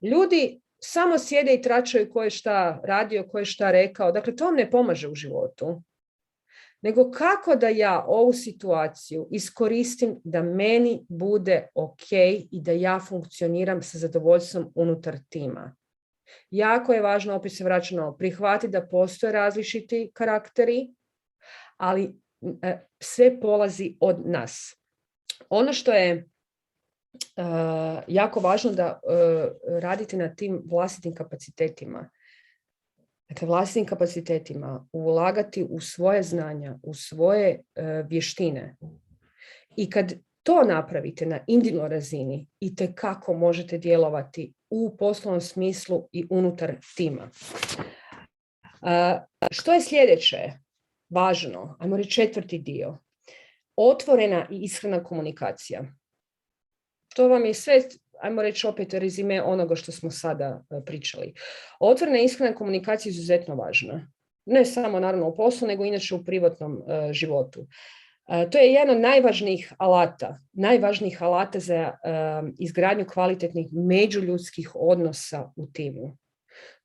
ljudi samo sjede i tračaju ko je šta radio, ko je šta rekao. Dakle, to vam ne pomaže u životu. Nego kako da ja ovu situaciju iskoristim da meni bude ok i da ja funkcioniram sa zadovoljstvom unutar tima. Jako je važno, opet se vraćamo, prihvatiti da postoje različiti karakteri, ali sve polazi od nas. Ono što je jako važno da radite na tim vlastitim kapacitetima. Dakle, vlastitim kapacitetima ulagati u svoje znanja, u svoje vještine. I kad to napravite na individualnoj razini, itekako možete djelovati u poslovnom smislu i unutar tima. Što je sljedeće? Važno, ajmo reći 4. dio. Otvorena i iskrena komunikacija. To vam je sve, ajmo reći opet rezime onoga što smo sada pričali. Otvorena i iskrena komunikacija je izuzetno važna. Ne samo naravno u poslu, nego inače u privatnom životu. To je jedan od najvažnijih alata za izgradnju kvalitetnih međuljudskih odnosa u timu.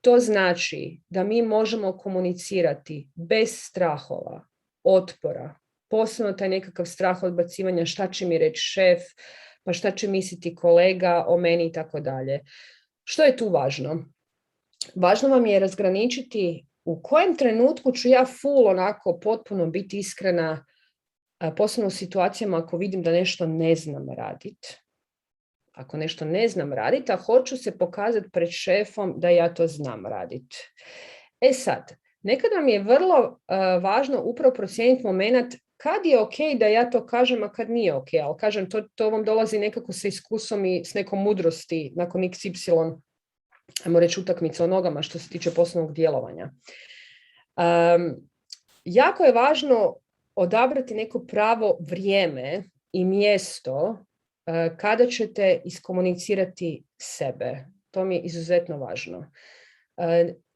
To znači da mi možemo komunicirati bez strahova, otpora, posebno taj nekakav strah odbacivanja, šta će mi reći šef, pa šta će misliti kolega o meni i tako dalje. Što je tu važno? Važno vam je razgraničiti u kojem trenutku ću ja full onako potpuno biti iskrena posebno u situacijama ako vidim da nešto ne znam raditi. Ako nešto ne znam raditi, a hoću se pokazati pred šefom da ja to znam raditi. Sad, nekada mi je vrlo važno upravo procijeniti moment kad je ok da ja to kažem, a kad nije ok. Ali kažem, to vam dolazi nekako sa iskusom i s nekom mudrosti nakon XY, ajmo reći, utakmica o nogama što se tiče poslovnog djelovanja. Jako je važno odabrati neko pravo vrijeme i mjesto kada ćete iskomunicirati sebe. To mi je izuzetno važno.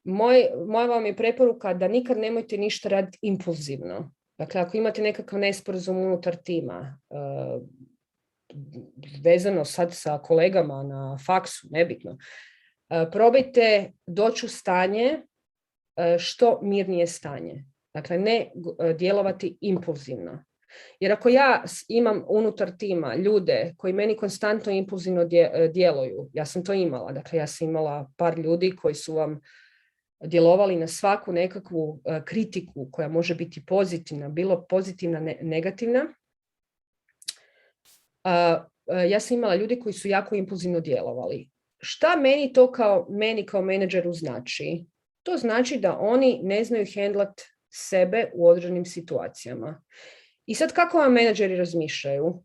Moja vam je preporuka da nikad nemojte ništa raditi impulzivno. Dakle, ako imate nekakav nesporazum unutar tima, vezano sad sa kolegama na faksu, nebitno, probajte doći u stanje što mirnije stanje. Dakle, ne djelovati impulzivno. Jer ako ja imam unutar tima ljude koji meni konstantno impulzivno djeluju, ja sam to imala, dakle ja sam imala par ljudi koji su vam djelovali na svaku nekakvu kritiku koja može biti pozitivna, bilo pozitivna, negativna. Ja sam imala ljudi koji su jako impulzivno djelovali. Šta meni kao menadžeru znači? To znači da oni ne znaju handlat sebe u određenim situacijama. I sad kako vam menadžeri razmišljaju?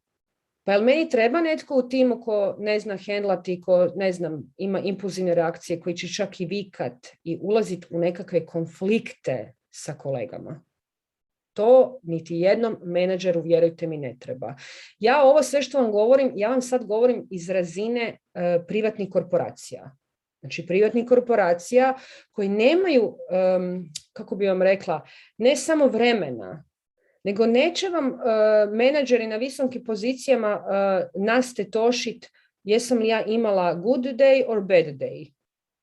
Pa jel meni treba netko u timu ko ne zna handlati, ko ne znam, ima impulzivne reakcije, koji će čak i vikat i ulaziti u nekakve konflikte sa kolegama? To niti jednom menadžeru, vjerujte mi, ne treba. Ja ovo sve što vam govorim, ja vam sad govorim iz razine privatnih korporacija. Znači privatnih korporacija koji nemaju, kako bi vam rekla, ne samo vremena, nego neće vam menadžeri na visokim pozicijama nas tetošit jesam li ja imala good day or bad day.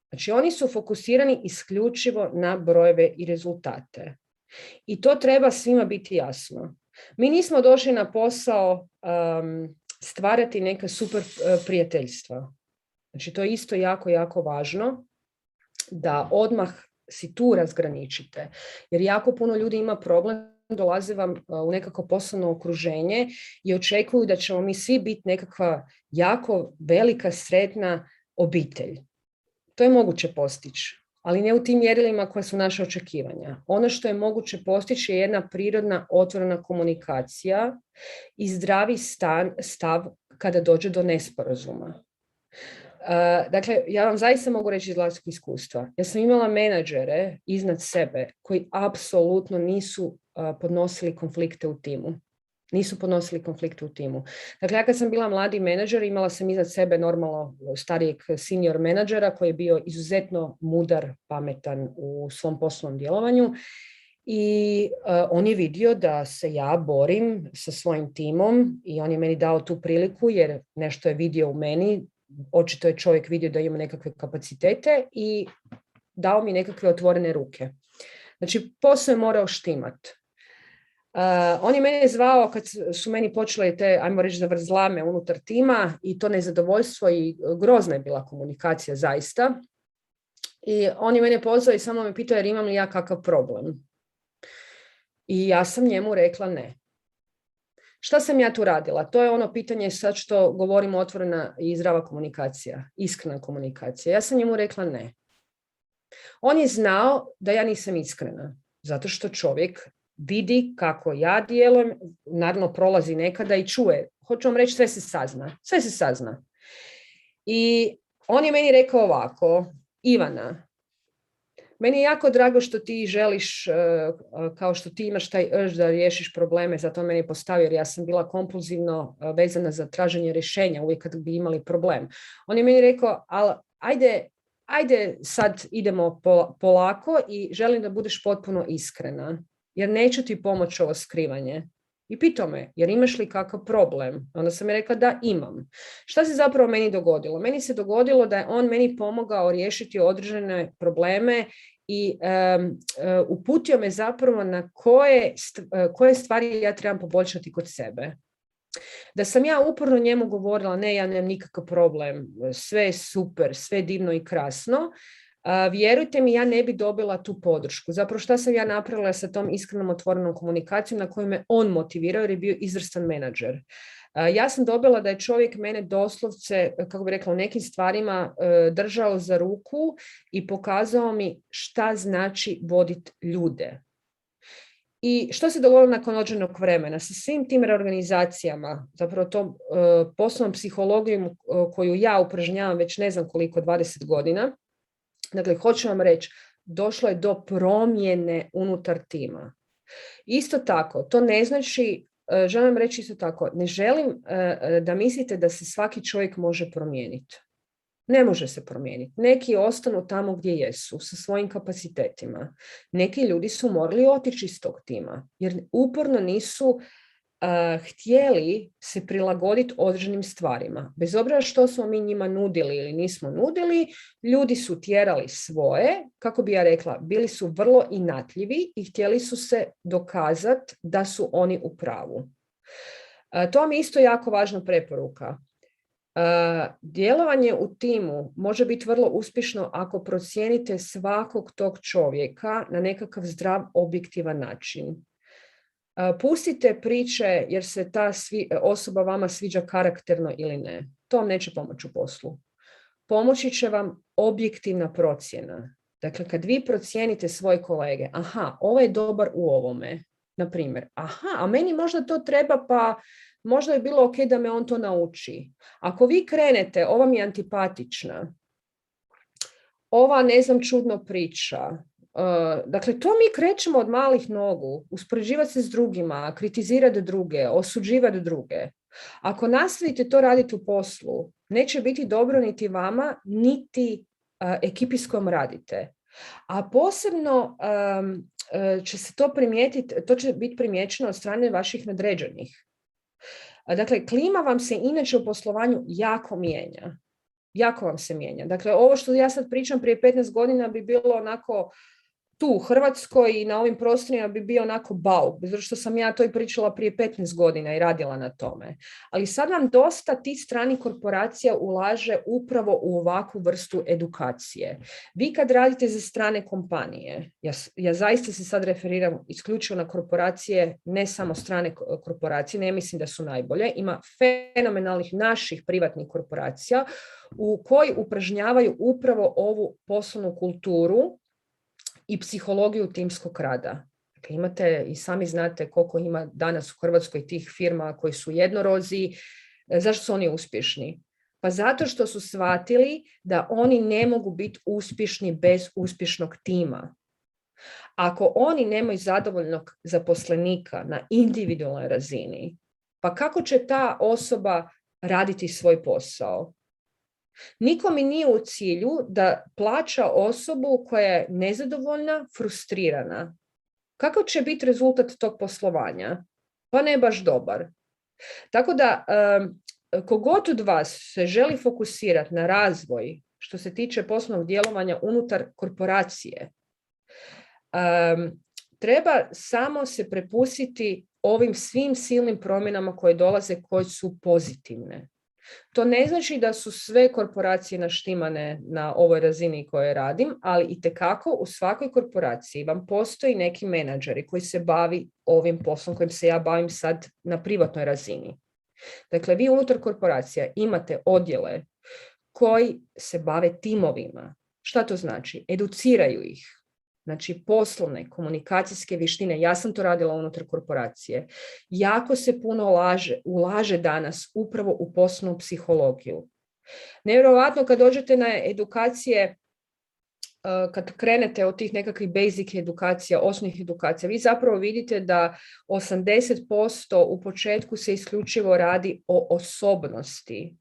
Znači oni su fokusirani isključivo na brojeve i rezultate. I to treba svima biti jasno. Mi nismo došli na posao stvarati neka super prijateljstva. Znači to je isto jako, jako važno da odmah si tu razgraničite. Jer jako puno ljudi ima problem, dolaze vam u nekako poslovno okruženje i očekuju da ćemo mi svi biti nekakva jako velika, sretna obitelj. To je moguće postići, ali ne u tim mjerilima koja su naše očekivanja. Ono što je moguće postići je jedna prirodna, otvorena komunikacija i zdravi stav kada dođe do nesporazuma. Dakle, ja vam zaista mogu reći iz vlastitog iskustva. Ja sam imala menadžere iznad sebe koji apsolutno nisu podnosili konflikte u timu. Nisu podnosili konflikte u timu. Dakle, ja kad sam bila mladi menadžer, imala sam iznad sebe normalno starijeg senior menadžera koji je bio izuzetno mudar, pametan u svom poslovnom djelovanju i on je vidio da se ja borim sa svojim timom i on je meni dao tu priliku jer nešto je vidio u meni. Očito je čovjek vidio da ima nekakve kapacitete i dao mi nekakve otvorene ruke. Znači, posao je morao štimat. On je mene zvao kad su meni počele te, ajmo reći, zavrzlame unutar tima i to nezadovoljstvo i grozna je bila komunikacija zaista. I on je mene pozvao i samo me pitao jer imam li ja kakav problem. I ja sam njemu rekla ne. Šta sam ja tu radila? To je ono pitanje sad što govorimo otvorena i zdrava komunikacija, iskrena komunikacija. Ja sam njemu rekla ne. On je znao da ja nisam iskrena, zato što čovjek vidi kako ja djelujem, naravno prolazi nekada i čuje. Hoću vam reći, sve se sazna. I on je meni rekao ovako, Ivana, meni je jako drago što ti želiš, kao što ti imaš taj urge da riješiš probleme, zato on meni postavio, jer ja sam bila kompulzivno vezana za traženje rješenja uvijek kad bi imali problem. On je meni rekao, ali ajde sad idemo polako i želim da budeš potpuno iskrena, jer neću ti pomoći ovo skrivanje. I pitao me, jer imaš li kakav problem? Onda sam mi rekla da imam. Šta se zapravo meni dogodilo? Meni se dogodilo da je on meni pomogao riješiti određene probleme i uputio me zapravo na koje stvari ja trebam poboljšati kod sebe. Da sam ja uporno njemu govorila, ne, ja nemam nikakav problem, sve je super, sve je divno i krasno, Vjerujte mi, ja ne bi dobila tu podršku. Zapravo šta sam ja napravila sa tom iskrenom otvorenom komunikacijom na koju me on motivirao jer je bio izvrstan menadžer. Ja sam dobila da je čovjek mene doslovce, kako bi rekla, u nekim stvarima držao za ruku i pokazao mi šta znači voditi ljude. I što se dogodilo nakon određenog vremena? Sa svim tim reorganizacijama, zapravo tom poslovnom psihologijom koju ja upražnjavam već ne znam koliko, 20 godina, dakle, hoću vam reći, došlo je do promjene unutar tima. Isto tako, to ne znači, želim reći isto tako, ne želim da mislite da se svaki čovjek može promijeniti. Ne može se promijeniti. Neki ostanu tamo gdje jesu, sa svojim kapacitetima. Neki ljudi su morali otići iz tog tima, jer uporno nisu htjeli se prilagoditi određenim stvarima. Bez obzira što smo mi njima nudili ili nismo nudili, ljudi su tjerali svoje, kako bi ja rekla, bili su vrlo inatljivi i htjeli su se dokazati da su oni u pravu. To mi je isto jako važna preporuka. Djelovanje u timu može biti vrlo uspješno ako procijenite svakog tog čovjeka na nekakav zdrav, objektivan način. Pustite priče jer se ta osoba vama sviđa karakterno ili ne. To vam neće pomoći u poslu. Pomoći će vam objektivna procjena. Dakle, kad vi procijenite svoje kolege, aha, ovaj je dobar u ovome, na primjer, aha, a meni možda to treba, pa možda je bilo ok da me on to nauči. Ako vi krenete, ova mi je antipatična, ova ne znam čudno priča, dakle, to mi krećemo od malih nogu, uspoređivati se s drugima, kritizirati druge, osuđivati druge. Ako nastavite to raditi u poslu, neće biti dobro niti vama, niti ekipi s kojom radite. A posebno će se to primijetiti, to će biti primijećeno od strane vaših nadređenih. Dakle, klima vam se inače u poslovanju jako mijenja. Jako vam se mijenja. Dakle, ovo što ja sad pričam prije 15 godina bi bilo onako tu u Hrvatskoj i na ovim prostorima bi bio onako bauk, zato što sam ja to i pričala prije 15 godina i radila na tome. Ali sad vam dosta tih stranih korporacija ulaže upravo u ovakvu vrstu edukacije. Vi kad radite za strane kompanije, ja zaista se sad referiram isključivo na korporacije, ne samo strane korporacije, ne mislim da su najbolje, ima fenomenalnih naših privatnih korporacija u koji upražnjavaju upravo ovu poslovnu kulturu i psihologiju timskog rada. Dakle, imate i sami znate koliko ima danas u Hrvatskoj tih firma koji su jednorozi. Zašto su oni uspješni? Pa zato što su shvatili da oni ne mogu biti uspješni bez uspješnog tima. Ako oni nemaju zadovoljnog zaposlenika na individualnoj razini, pa kako će ta osoba raditi svoj posao? Niko mi nije u cilju da plaća osobu koja je nezadovoljna, frustrirana. Kako će biti rezultat tog poslovanja? Pa ne baš dobar. Tako da, kogod od vas se želi fokusirati na razvoj što se tiče poslovnog djelovanja unutar korporacije, treba samo se prepustiti ovim svim silnim promjenama koje dolaze, koje su pozitivne. To ne znači da su sve korporacije naštimane na ovoj razini koje radim, ali itekako u svakoj korporaciji vam postoji neki menadžeri koji se bavi ovim poslom kojim se ja bavim sad na privatnoj razini. Dakle, vi unutar korporacija imate odjele koji se bave timovima. Šta to znači? Educiraju ih. Znači, poslovne, komunikacijske vještine, ja sam to radila unutar korporacije. Jako se puno ulaže danas upravo u poslovnu psihologiju. Nevjerojatno kad dođete na edukacije, kad krenete od tih nekakvih basic edukacija, osnovnih edukacija, vi zapravo vidite da 80% u početku se isključivo radi o osobnosti.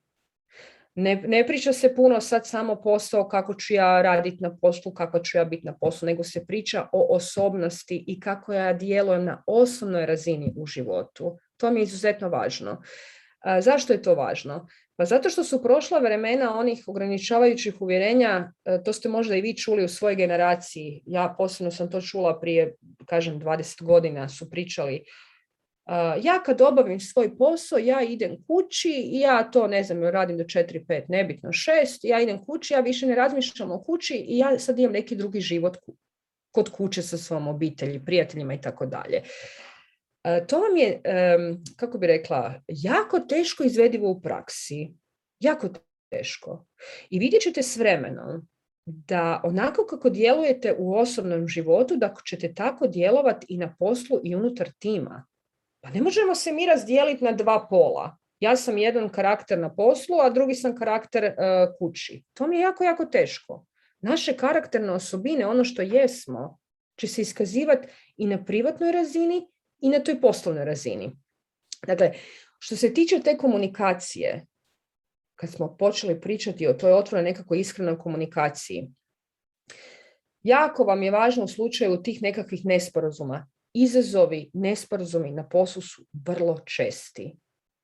Ne priča se puno sad samo posao kako ću ja raditi na poslu, kako ću ja biti na poslu, nego se priča o osobnosti i kako ja djelujem na osobnoj razini u životu. To mi je izuzetno važno. Zašto je to važno? Pa zato što su prošla vremena onih ograničavajućih uvjerenja, to ste možda i vi čuli u svojoj generaciji, ja posebno sam to čula prije, kažem, 20 godina su pričali, Ja kad obavim svoj posao, ja idem kući i ja to, ne znam, radim do 4-5, nebitno 6, ja idem kući, ja više ne razmišljam o kući i ja sad imam neki drugi život kod kuće sa svom obitelji, prijateljima i tako dalje. To vam je, kako bi rekla, jako teško izvedivo u praksi. Jako teško. I vidjet ćete s vremenom da onako kako djelujete u osobnom životu, da ćete tako djelovati i na poslu i unutar tima. Pa ne možemo se mi razdijeliti na dva pola. Ja sam jedan karakter na poslu, a drugi sam karakter kući. To mi je jako, jako teško. Naše karakterne osobine, ono što jesmo, će se iskazivati i na privatnoj razini i na toj poslovnoj razini. Dakle, što se tiče te komunikacije, kad smo počeli pričati o toj otvorenoj nekakvoj iskrenoj komunikaciji, jako vam je važno u slučaju tih nekakvih nesporazuma. Izazovi, nesporazumi na poslu su vrlo česti.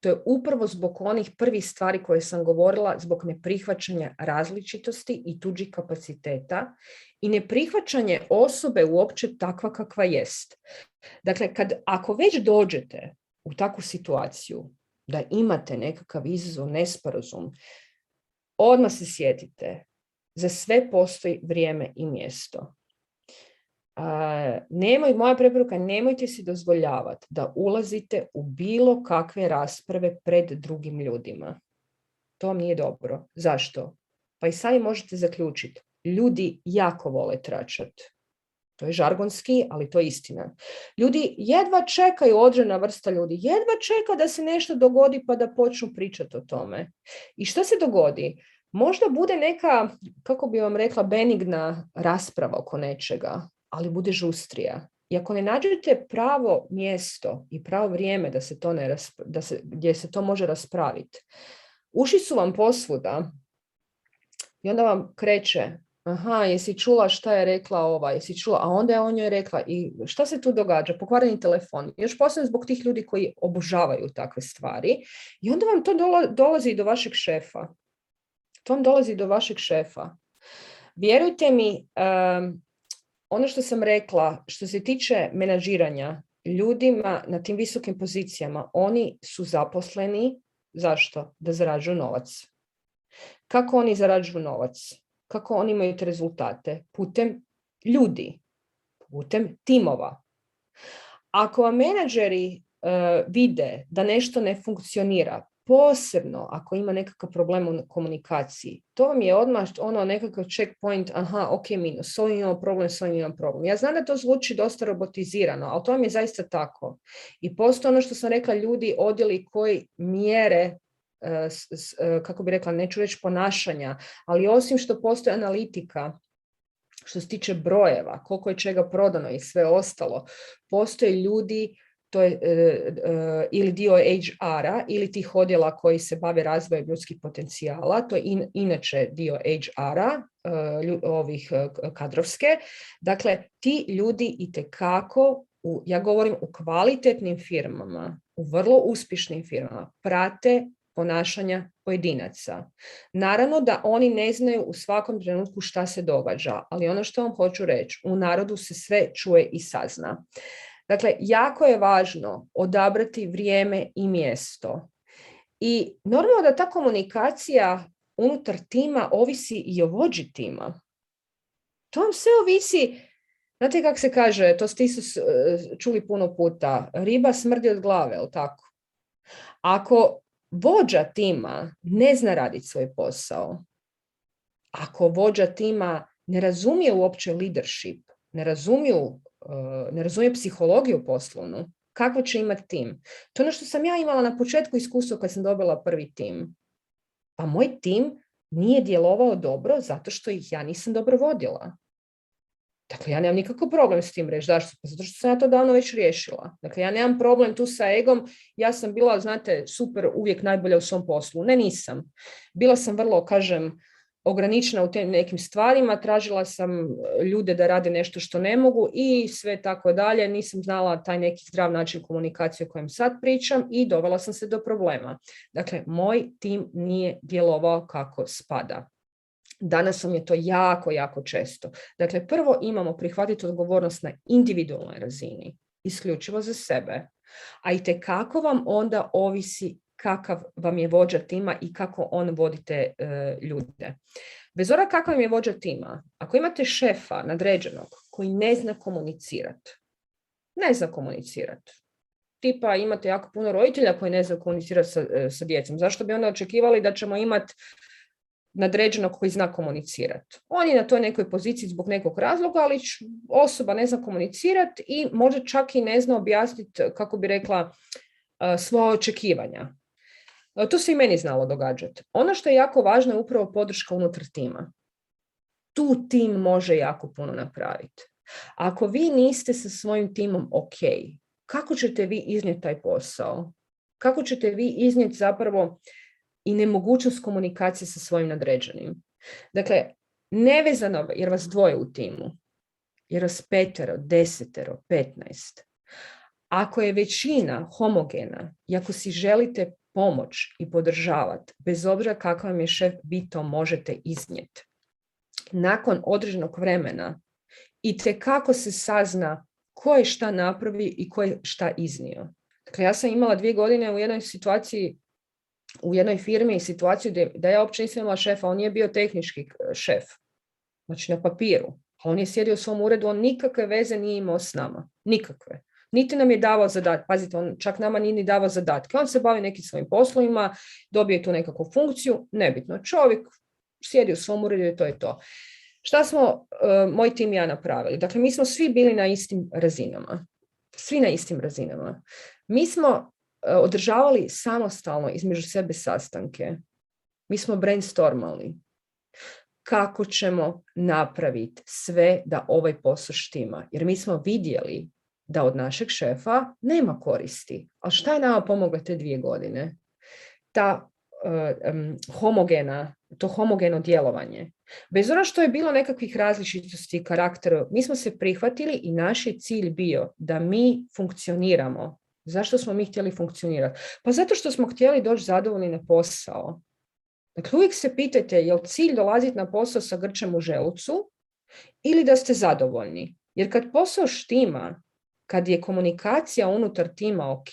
To je upravo zbog onih prvih stvari koje sam govorila, zbog neprihvaćanja različitosti i tuđih kapaciteta i neprihvaćanje osobe uopće takva kakva jest. Dakle, ako već dođete u takvu situaciju da imate nekakav izazov, nesporazum, odmah se sjetite, za sve postoji vrijeme i mjesto. Moja preporuka, nemojte si dozvoljavati da ulazite u bilo kakve rasprave pred drugim ljudima. To nije dobro. Zašto? Pa i sami možete zaključiti. Ljudi jako vole tračati. To je žargonski, ali to je istina. Ljudi jedva čekaju, određena vrsta ljudi, jedva čeka da se nešto dogodi pa da počnu pričati o tome. I što se dogodi? Možda bude neka, kako bi vam rekla, benigna rasprava oko nečega, ali bude žustrija. I ako ne nađete pravo mjesto i pravo vrijeme da se to gdje se to može raspraviti, uši su vam posvuda i onda vam kreće, aha, jesi čula šta je rekla ova, jesi čula, a onda je on joj rekla i šta se tu događa, pokvareni telefon, još posebno zbog tih ljudi koji obožavaju takve stvari i onda vam to dolazi do vašeg šefa. To vam dolazi do vašeg šefa. Vjerujte mi, ono što sam rekla, što se tiče menadžiranja, ljudima na tim visokim pozicijama, oni su zaposleni, zašto? Da zarađuju novac. Kako oni zarađuju novac? Kako oni imaju te rezultate? Putem ljudi, putem timova. Ako vam menadžeri vide da nešto ne funkcionira, posebno ako ima nekakav problem u komunikaciji, to vam je odmah nekakav checkpoint, aha, ok, minus, s ovim imamo problem. Ja znam da to zvuči dosta robotizirano, ali to vam je zaista tako. I postoje ono što sam rekla, ljudi, odjeli koji mjere, kako bi rekla, neću reći ponašanja, ali osim što postoji analitika, što se tiče brojeva, koliko je čega prodano i sve ostalo, postoje ljudi, to je ili dio HR-a ili tih odjela koji se bave razvojem ljudskih potencijala, to je inače dio HR-a, ovih kadrovske. Dakle, ti ljudi itekako, ja govorim u kvalitetnim firmama, u vrlo uspješnim firmama, prate ponašanja pojedinaca. Naravno da oni ne znaju u svakom trenutku šta se događa, ali ono što vam hoću reći, u narodu se sve čuje i sazna. Dakle, jako je važno odabrati vrijeme i mjesto. I normalno da ta komunikacija unutar tima ovisi i o vođi tima. To vam sve ovisi, znate kako se kaže, to ste isto čuli puno puta, riba smrdi od glave, jel tako? Ako vođa tima ne zna raditi svoj posao, ako vođa tima ne razumije uopće leadership, ne razumije psihologiju poslovnu, kako će imati tim? To je ono što sam ja imala na početku iskustva kad sam dobila prvi tim. Pa moj tim nije djelovao dobro zato što ih ja nisam dobro vodila. Dakle, ja nemam nikakav problem s tim reći. Zašto? Pa zato što sam ja to davno već riješila. Dakle, ja nemam problem tu sa egom. Ja sam bila, znate, super, uvijek najbolja u svom poslu. Ne, nisam. Bila sam vrlo, kažem, ograničena u tim nekim stvarima, tražila sam ljude da rade nešto što ne mogu i sve tako dalje. Nisam znala taj neki zdrav način komunikacije o kojem sad pričam i dovela sam se do problema. Dakle, moj tim nije djelovao kako spada. Danas vam je to jako, jako često. Dakle, prvo imamo prihvatiti odgovornost na individualnoj razini, isključivo za sebe. A itekako vam onda ovisi kakav vam je vođa tima i kako on vodite ljude. Bez obzira kakav vam je vođa tima, ako imate šefa nadređenog koji ne zna komunicirati, tipa imate jako puno roditelja koji ne znaju komunicirati sa djecom, zašto bi onda očekivali da ćemo imati nadređenog koji zna komunicirati? On je na toj nekoj poziciji zbog nekog razloga, ali osoba ne zna komunicirati i možda čak i ne zna objasniti, kako bi rekla, svoja očekivanja. To se i meni znalo događati. Ono što je jako važno je upravo podrška unutar tima. Tu tim može jako puno napraviti. Ako vi niste sa svojim timom ok, kako ćete vi iznijeti taj posao? Kako ćete vi iznijeti zapravo i nemogućnost komunikacije sa svojim nadređenim? Dakle, nevezano jer vas dvoje u timu, jer vas 5, 10, 15. Ako je većina homogena i ako si želite pomoć i podržavati, bez obzira kakav vam je šef, vi to možete iznijeti. Nakon određenog vremena itekako se sazna ko je šta napravi i ko je šta iznio. Dakle, ja sam imala 2 godine u jednoj situaciji, u jednoj firmi situaciju da ja uopće nisam imala šefa, on nije bio tehnički šef, znači na papiru. On je sjedio u svom uredu, on nikakve veze nije imao s nama, nikakve. Niti nam je davao zadatke, pazite, on čak nama nije ni davao zadatke. On se bavi nekim svojim poslovima, dobije tu nekakvu funkciju, nebitno. Čovjek sjedi u svom uredu i to je to. Šta smo moj tim i ja napravili? Dakle, mi smo svi bili na istim razinama. Svi na istim razinama. Mi smo održavali samostalno između sebe sastanke. Mi smo brainstormali kako ćemo napraviti sve da ovaj posao štima. Jer mi smo vidjeli da od našeg šefa nema koristi. Ali šta je nama pomoglo te 2 godine? To homogeno djelovanje. Bez obzira što je bilo nekakvih različitosti karaktera, mi smo se prihvatili i naš je cilj bio da mi funkcioniramo. Zašto smo mi htjeli funkcionirati? Pa zato što smo htjeli doći zadovoljni na posao. Dakle, uvijek se pitajte, je li cilj dolaziti na posao sa grčem u želucu ili da ste zadovoljni? Jer kad posao štima, kad je komunikacija unutar tima ok,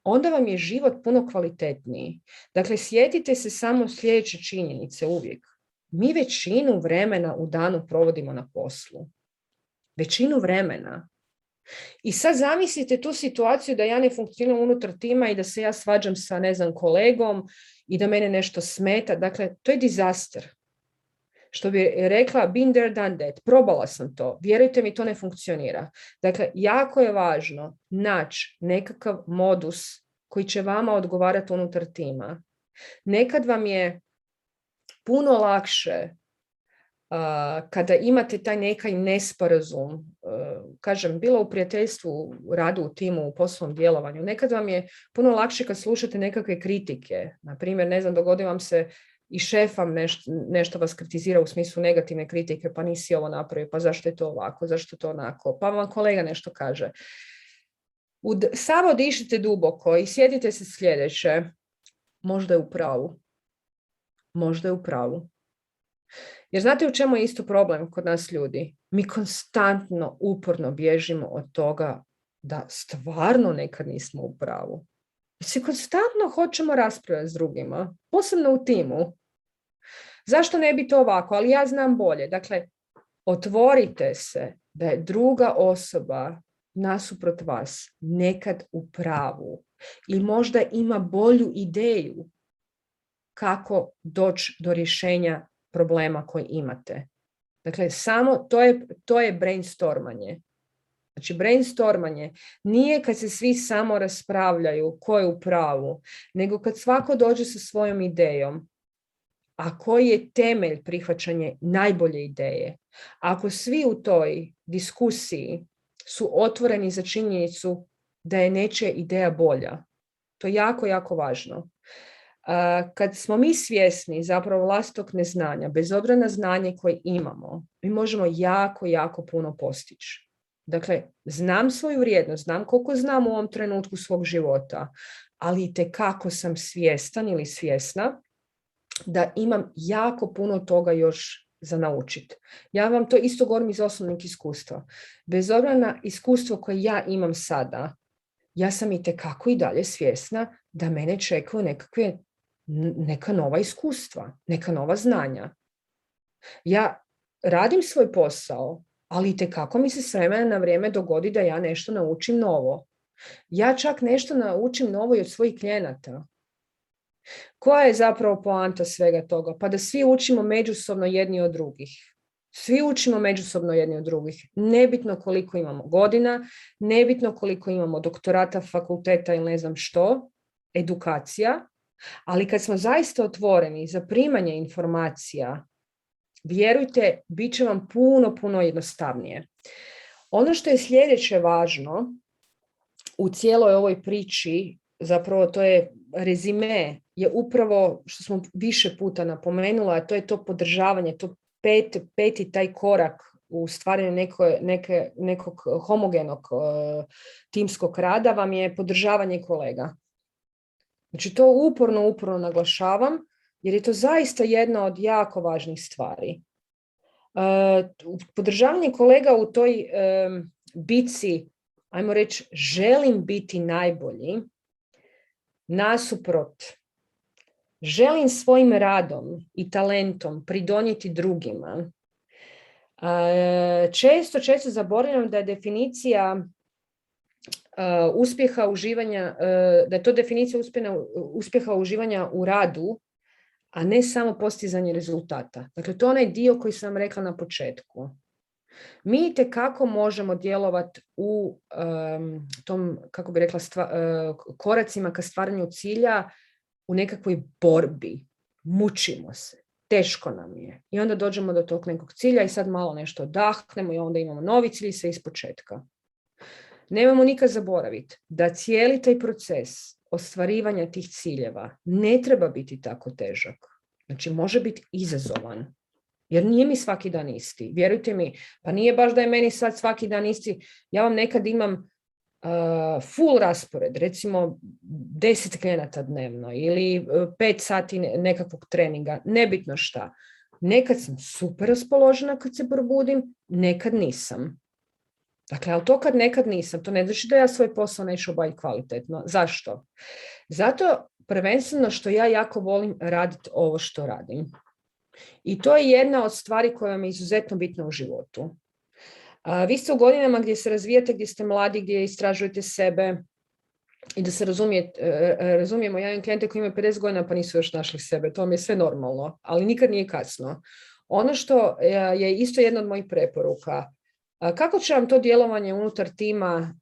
onda vam je život puno kvalitetniji. Dakle, sjetite se samo sljedeće činjenice uvijek. Mi većinu vremena u danu provodimo na poslu. Većinu vremena. I sad zamislite tu situaciju da ja ne funkcioniram unutar tima i da se ja svađam sa, kolegom i da mene nešto smeta. Dakle, to je disaster. Što bi rekla, been there, done that. Probala sam to. Vjerujte mi, to ne funkcionira. Dakle, jako je važno naći nekakav modus koji će vama odgovarati unutar tima. Nekad vam je puno lakše kada imate taj nekaj nesporazum, kažem, bilo u prijateljstvu, u radu u timu, u poslovnom djelovanju, nekad vam je puno lakše kad slušate nekakve kritike. Na primjer, dogodi vam se i šef vam nešto vas kritizira u smislu negativne kritike, pa nisi ovo napravio, pa zašto je to ovako, zašto je to onako, pa vam kolega nešto kaže. Samo dišite duboko i sjetite se sljedeće, možda je u pravu. Možda je u pravu. Jer znate u čemu je isto problem kod nas ljudi? Mi konstantno, uporno bježimo od toga da stvarno nekad nismo u pravu. Mi se konstantno hoćemo raspravljati s drugima, posebno u timu. Zašto ne bi to ovako? Ali ja znam bolje. Dakle, otvorite se da je druga osoba nasuprot vas nekad u pravu i možda ima bolju ideju kako doći do rješenja problema koji imate. Dakle, samo to je brainstormanje. Znači, brainstormanje nije kad se svi samo raspravljaju ko je u pravu, nego kad svako dođe sa svojom idejom, a koji je temelj prihvaćanja najbolje ideje. Ako svi u toj diskusiji su otvoreni za činjenicu da je nečija ideja bolja, to je jako, jako važno. Kad smo mi svjesni zapravo vlastitog neznanja, bez obzira na znanje koje imamo, mi možemo jako, jako puno postići. Dakle, znam svoju vrijednost, znam koliko znam u ovom trenutku svog života, ali itekako sam svjestan ili svjesna da imam jako puno toga još za naučiti. Ja vam to isto govorim iz osobnog iskustva. Bez obzira na iskustvo koje ja imam sada, ja sam itekako i dalje svjesna da mene čekaju neka nova iskustva, neka nova znanja. Ja radim svoj posao, ali itekako mi se s vremena na vrijeme dogodi da ja nešto naučim novo. Ja čak nešto naučim novo i od svojih klijenata. Koja je zapravo poanta svega toga? Pa da svi učimo međusobno jedni od drugih. Svi učimo međusobno jedni od drugih. Nebitno koliko imamo godina, nebitno koliko imamo doktorata, fakulteta ili ne znam što, edukacija, ali kad smo zaista otvoreni za primanje informacija, vjerujte, bit će vam puno jednostavnije. Ono što je sljedeće važno u cijeloj ovoj priči, zapravo to je rezime, je upravo što smo više puta napomenula, a to je to podržavanje, to peti taj korak u stvaranju nekog homogenog timskog rada vam je podržavanje kolega. Znači to uporno naglašavam, jer je to zaista jedna od jako važnih stvari. Podržavanje kolega u toj bitci, ajmo reći, želim biti najbolji, nasuprot, želim svojim radom i talentom pridonijeti drugima. Često zaboravljam da je definicija uspjeha uživanja, da je to definicija uspjeha uživanja u radu, a ne samo postizanje rezultata. Dakle, to je onaj dio koji sam rekla na početku. Mi itekako možemo djelovati u tom, kako bi rekla, koracima ka stvaranju cilja u nekakvoj borbi. Mučimo se. Teško nam je. I onda dođemo do tog nekog cilja i sad malo nešto odahnemo i onda imamo novi cilj i sve ispočetka. Nemojmo nikad zaboraviti da cijeli taj proces ostvarivanja tih ciljeva ne treba biti tako težak. Znači, može biti izazovan. Jer nije mi svaki dan isti. Vjerujte mi, pa nije baš da je meni sad svaki dan isti. Ja vam nekad imam full raspored, recimo 10 klijenata dnevno ili 5 sati nekakvog treninga, nebitno šta. Nekad sam super raspoložena kad se probudim, nekad nisam. Dakle, ali to kad nekad nisam, to ne znači da ja svoj posao neću obaviti kvalitetno. Zašto? Zato prvenstveno što ja jako volim raditi ovo što radim. I to je jedna od stvari koja mi je izuzetno bitna u životu. Vi ste u godinama gdje se razvijate, gdje ste mladi, gdje istražujete sebe i da se razumijemo, ja imam klijente koji imaju 50 godina pa nisu još našli sebe, to mi je sve normalno, ali nikad nije kasno. Ono što je isto jedna od mojih preporuka, kako će vam to djelovanje unutar tima,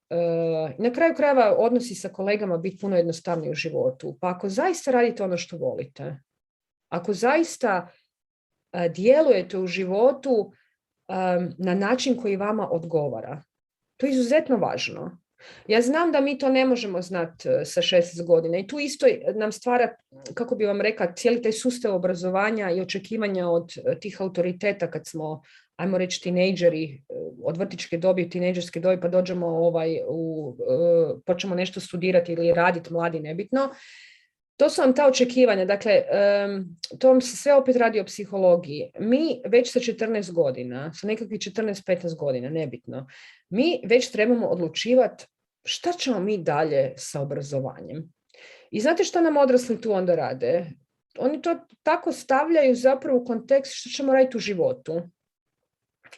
na kraju krajeva odnosi sa kolegama biti puno jednostavniji u životu, pa ako zaista radite ono što volite, ako zaista djelujete u životu na način koji vama odgovara. To je izuzetno važno. Ja znam da mi to ne možemo znati sa 16 godina i tu isto nam stvara, kako bi vam rekla, cijeli taj sustav obrazovanja i očekivanja od tih autoriteta kad smo, ajmo reći, tinejdžeri, od vrtićke dobi, tinejdžerske dobi, pa dođemo počnemo nešto studirati ili raditi, mladi, nebitno. To su vam ta očekivanja. Dakle, to vam se sve opet radi o psihologiji. Mi već sa 14 godina, sa nekakvih 14-15 godina, nebitno, mi već trebamo odlučivati šta ćemo mi dalje sa obrazovanjem. I znate šta nam odrasli tu onda rade? Oni to tako stavljaju zapravo u kontekst što ćemo raditi u životu.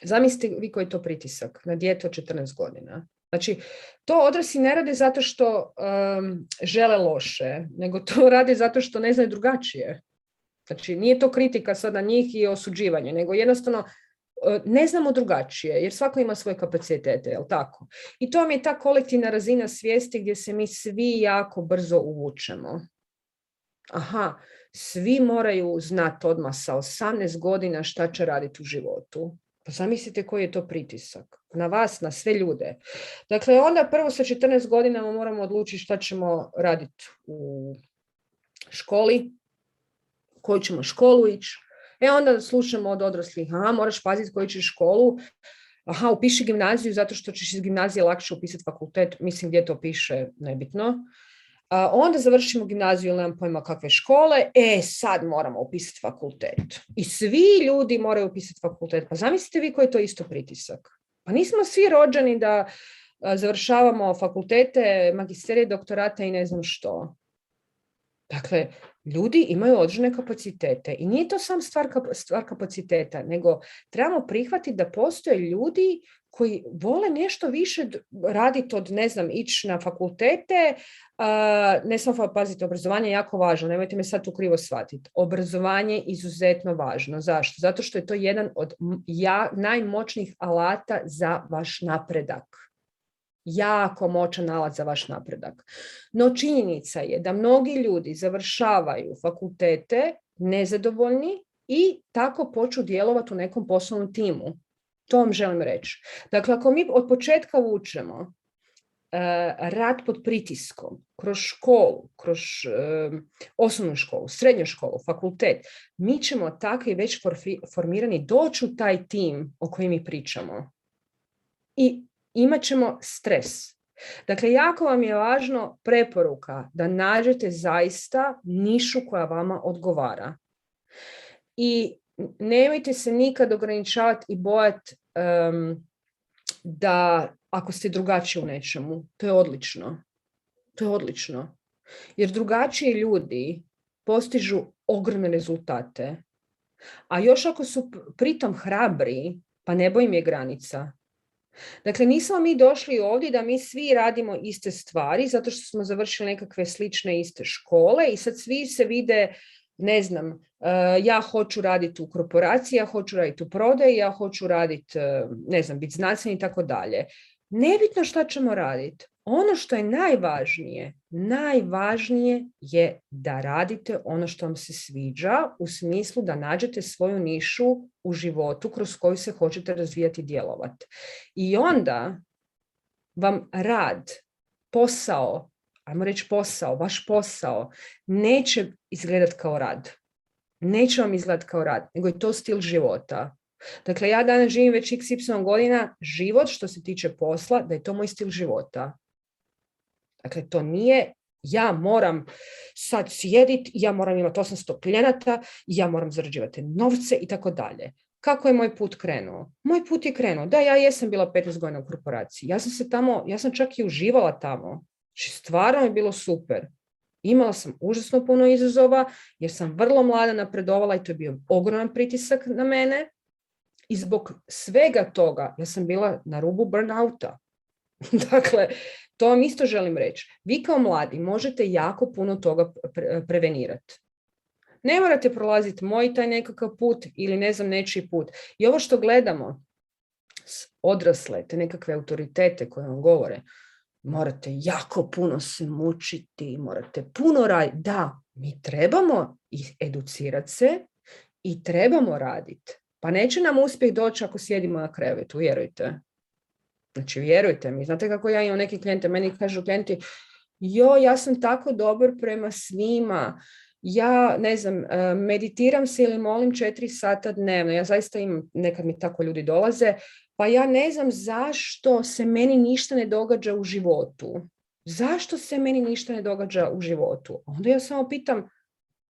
Zamislite vi koji je to pritisak na dijete od 14 godina. Znači, to odrasli ne rade zato što žele loše, nego to rade zato što ne znaju drugačije. Znači, nije to kritika sad na njih i osuđivanje, nego jednostavno ne znamo drugačije, jer svako ima svoje kapacitete, jel tako? I to vam je ta kolektivna razina svijesti gdje se mi svi jako brzo uvučemo. Aha, svi moraju znati odmah sa 18 godina šta će raditi u životu. Pa zamislite koji je to pritisak na vas, na sve ljude. Dakle, onda prvo sa 14 godina moramo odlučiti šta ćemo raditi u školi, koju ćemo školu ići. Onda slušamo od odraslih, moraš paziti koju ćeš školu, upiši gimnaziju zato što ćeš iz gimnazije lakše upisati fakultet, mislim gdje to piše, nebitno. Onda završimo gimnaziju ili nemam pojma kakve škole, sad moramo upisati fakultet. I svi ljudi moraju upisati fakultet. Pa zamislite vi koji je to isto pritisak. Pa nismo svi rođeni da završavamo fakultete, magisterije, doktorate i ne znam što. Dakle, ljudi imaju određene kapacitete i nije to sam stvar kapaciteta, nego trebamo prihvatiti da postoje ljudi koji vole nešto više raditi od, ne znam, ići na fakultete, ne samo, pazite, obrazovanje je jako važno, nemojte me sad tu krivo shvatiti. Obrazovanje je izuzetno važno. Zašto? Zato što je to jedan od najmoćnijih alata za vaš napredak. Jako moćan alat za vaš napredak. No činjenica je da mnogi ljudi završavaju fakultete nezadovoljni i tako počnu djelovati u nekom poslovnom timu. To vam želim reći. Dakle, ako mi od početka vučemo rad pod pritiskom, kroz školu, kroz osnovnu školu, srednju školu, fakultet, mi ćemo takvi već formirani doći u taj tim o kojem mi pričamo. I imat ćemo stres. Dakle, jako vam je važno preporuka da nađete zaista nišu koja vama odgovara. I nemojte se nikad ograničavati i bojati da ako ste drugačiji u nečemu, to je odlično. To je odlično. Jer drugačiji ljudi postižu ogromne rezultate. A još ako su pritom hrabri, pa nebo im je granica. Dakle, nismo mi došli ovdje da mi svi radimo iste stvari zato što smo završili nekakve slične iste škole i sad svi se vide, ne znam, ja hoću raditi u korporaciji, ja hoću raditi u prodaji, ja hoću raditi, ne znam, biti znanstvenik i tako dalje. Nebitno šta ćemo raditi. Ono što je najvažnije je da radite ono što vam se sviđa u smislu da nađete svoju nišu u životu kroz koju se hoćete razvijati i djelovati. I onda vam rad, posao, ajmo reći posao, vaš posao, neće izgledati kao rad. Neće vam izgledati kao rad, nego je to stil života. Dakle, ja danas živim već XY godina, život što se tiče posla, da je to moj stil života. Dakle, to nije ja moram sad sjediti, ja moram imati 800 klijenata, ja moram zarađivati novce i tako dalje. Kako je moj put krenuo? Moj put je krenuo. Da, ja jesam bila 15 godina u korporaciji. Ja sam čak i uživala tamo. Stvarno je bilo super. Imala sam užasno puno izazova jer sam vrlo mlada napredovala i to je bio ogroman pritisak na mene. I zbog svega toga ja sam bila na rubu burnouta. Dakle, to vam isto želim reći. Vi kao mladi možete jako puno toga prevenirati. Ne morate prolaziti moj taj nekakav put ili ne znam nečiji put. I ovo što gledamo, odrasle, te nekakve autoritete koje vam govore, morate jako puno se mučiti, morate puno raditi. Da, mi trebamo educirati se i trebamo raditi. Pa neće nam uspjeh doći ako sjedimo na krevetu, vjerujte. Znači, vjerujte mi, znate kako ja imam neki klijente, meni kažu klijenti, ja sam tako dobar prema svima, ja, ne znam, meditiram se ili molim 4 sata dnevno, ja zaista imam, nekad mi tako ljudi dolaze, pa ja ne znam zašto se meni ništa ne događa u životu. Zašto se meni ništa ne događa u životu? Onda ja samo pitam,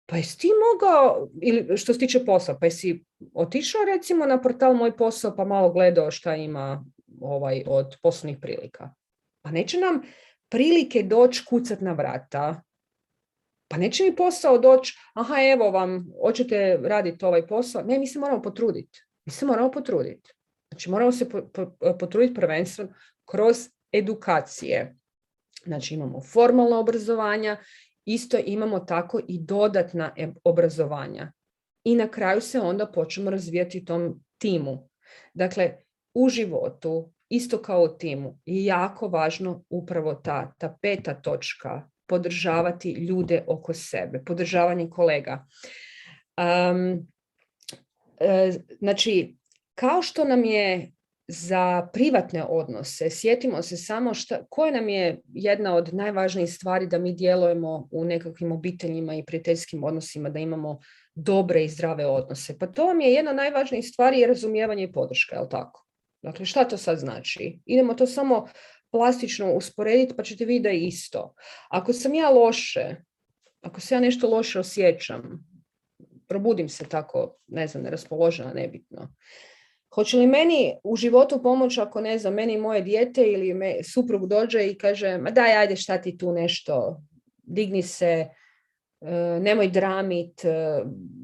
pa jesi ti mogao, ili što se tiče posla, pa jesi otišao recimo na portal Moj posao pa malo gledao šta ima od poslovnih prilika? Pa neće nam prilike doći kucat na vrata. Pa neće mi posao doći, aha evo vam, hoćete raditi ovaj posao? Ne, mi se moramo potruditi. Znači moramo se potruditi prvenstveno kroz edukacije. Znači imamo formalna obrazovanja, isto imamo tako i dodatna obrazovanja. I na kraju se onda počnemo razvijati u tom timu. Dakle, u životu, isto kao u timu, je jako važno upravo ta 5. točka, podržavati ljude oko sebe, podržavanje kolega. Znači, kao što nam je za privatne odnose, sjetimo se samo koja nam je jedna od najvažnijih stvari da mi djelujemo u nekakvim obiteljima i prijateljskim odnosima, da imamo dobre i zdrave odnose. Pa to vam je jedna od najvažnijih stvari je razumijevanje i podrška, je li tako? Dakle, šta to sad znači? Idemo to samo plastično usporediti pa ćete vidjeti da je isto. Ako se ja nešto loše osjećam, probudim se tako, ne znam, neraspoložena, nebitno. Hoće li meni u životu pomoći ako, ne znam, meni moje dijete ili suprug dođe i kaže, ma daj, ajde, šta ti tu nešto, digni se, nemoj dramit,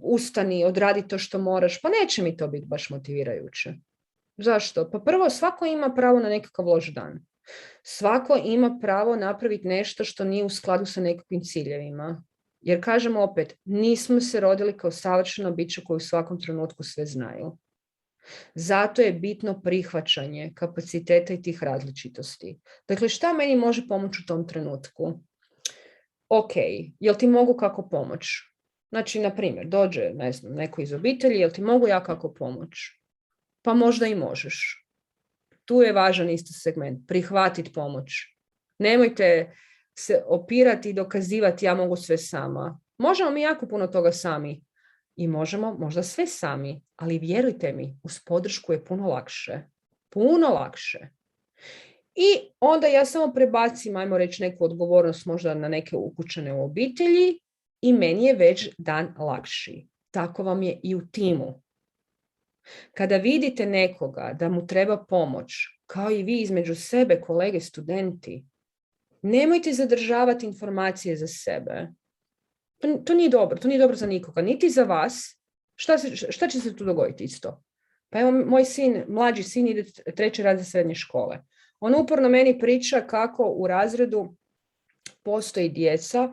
ustani, odradi to što moraš, pa neće mi to biti baš motivirajuće. Zašto? Pa prvo, svako ima pravo na nekakav loš dan. Svako ima pravo napraviti nešto što nije u skladu sa nekakvim ciljevima. Jer kažem opet, nismo se rodili kao savršeno biće koji u svakom trenutku sve znaju. Zato je bitno prihvaćanje kapaciteta i tih različitosti. Dakle, šta meni može pomoći u tom trenutku? Ok, jel ti mogu kako pomoć? Znači, na primjer, dođe, ne znam, neko iz obitelji, jel ti mogu ja kako pomoć? Pa možda i možeš. Tu je važan isto segment, prihvatiti pomoć. Nemojte se opirati i dokazivati ja mogu sve sama. Možemo mi jako puno toga sami i možemo možda sve sami, ali vjerujte mi, uz podršku je puno lakše. Puno lakše. I onda ja samo prebacim, ajmo reći, neku odgovornost možda na neke ukućane u obitelji i meni je već dan lakši. Tako vam je i u timu. Kada vidite nekoga da mu treba pomoć, kao i vi između sebe, kolege, studenti, nemojte zadržavati informacije za sebe. To nije dobro za nikoga, niti za vas. Šta će se tu dogoditi isto? Pa evo, moj mlađi sin ide 3. razred srednje škole. On uporno meni priča kako u razredu postoji djeca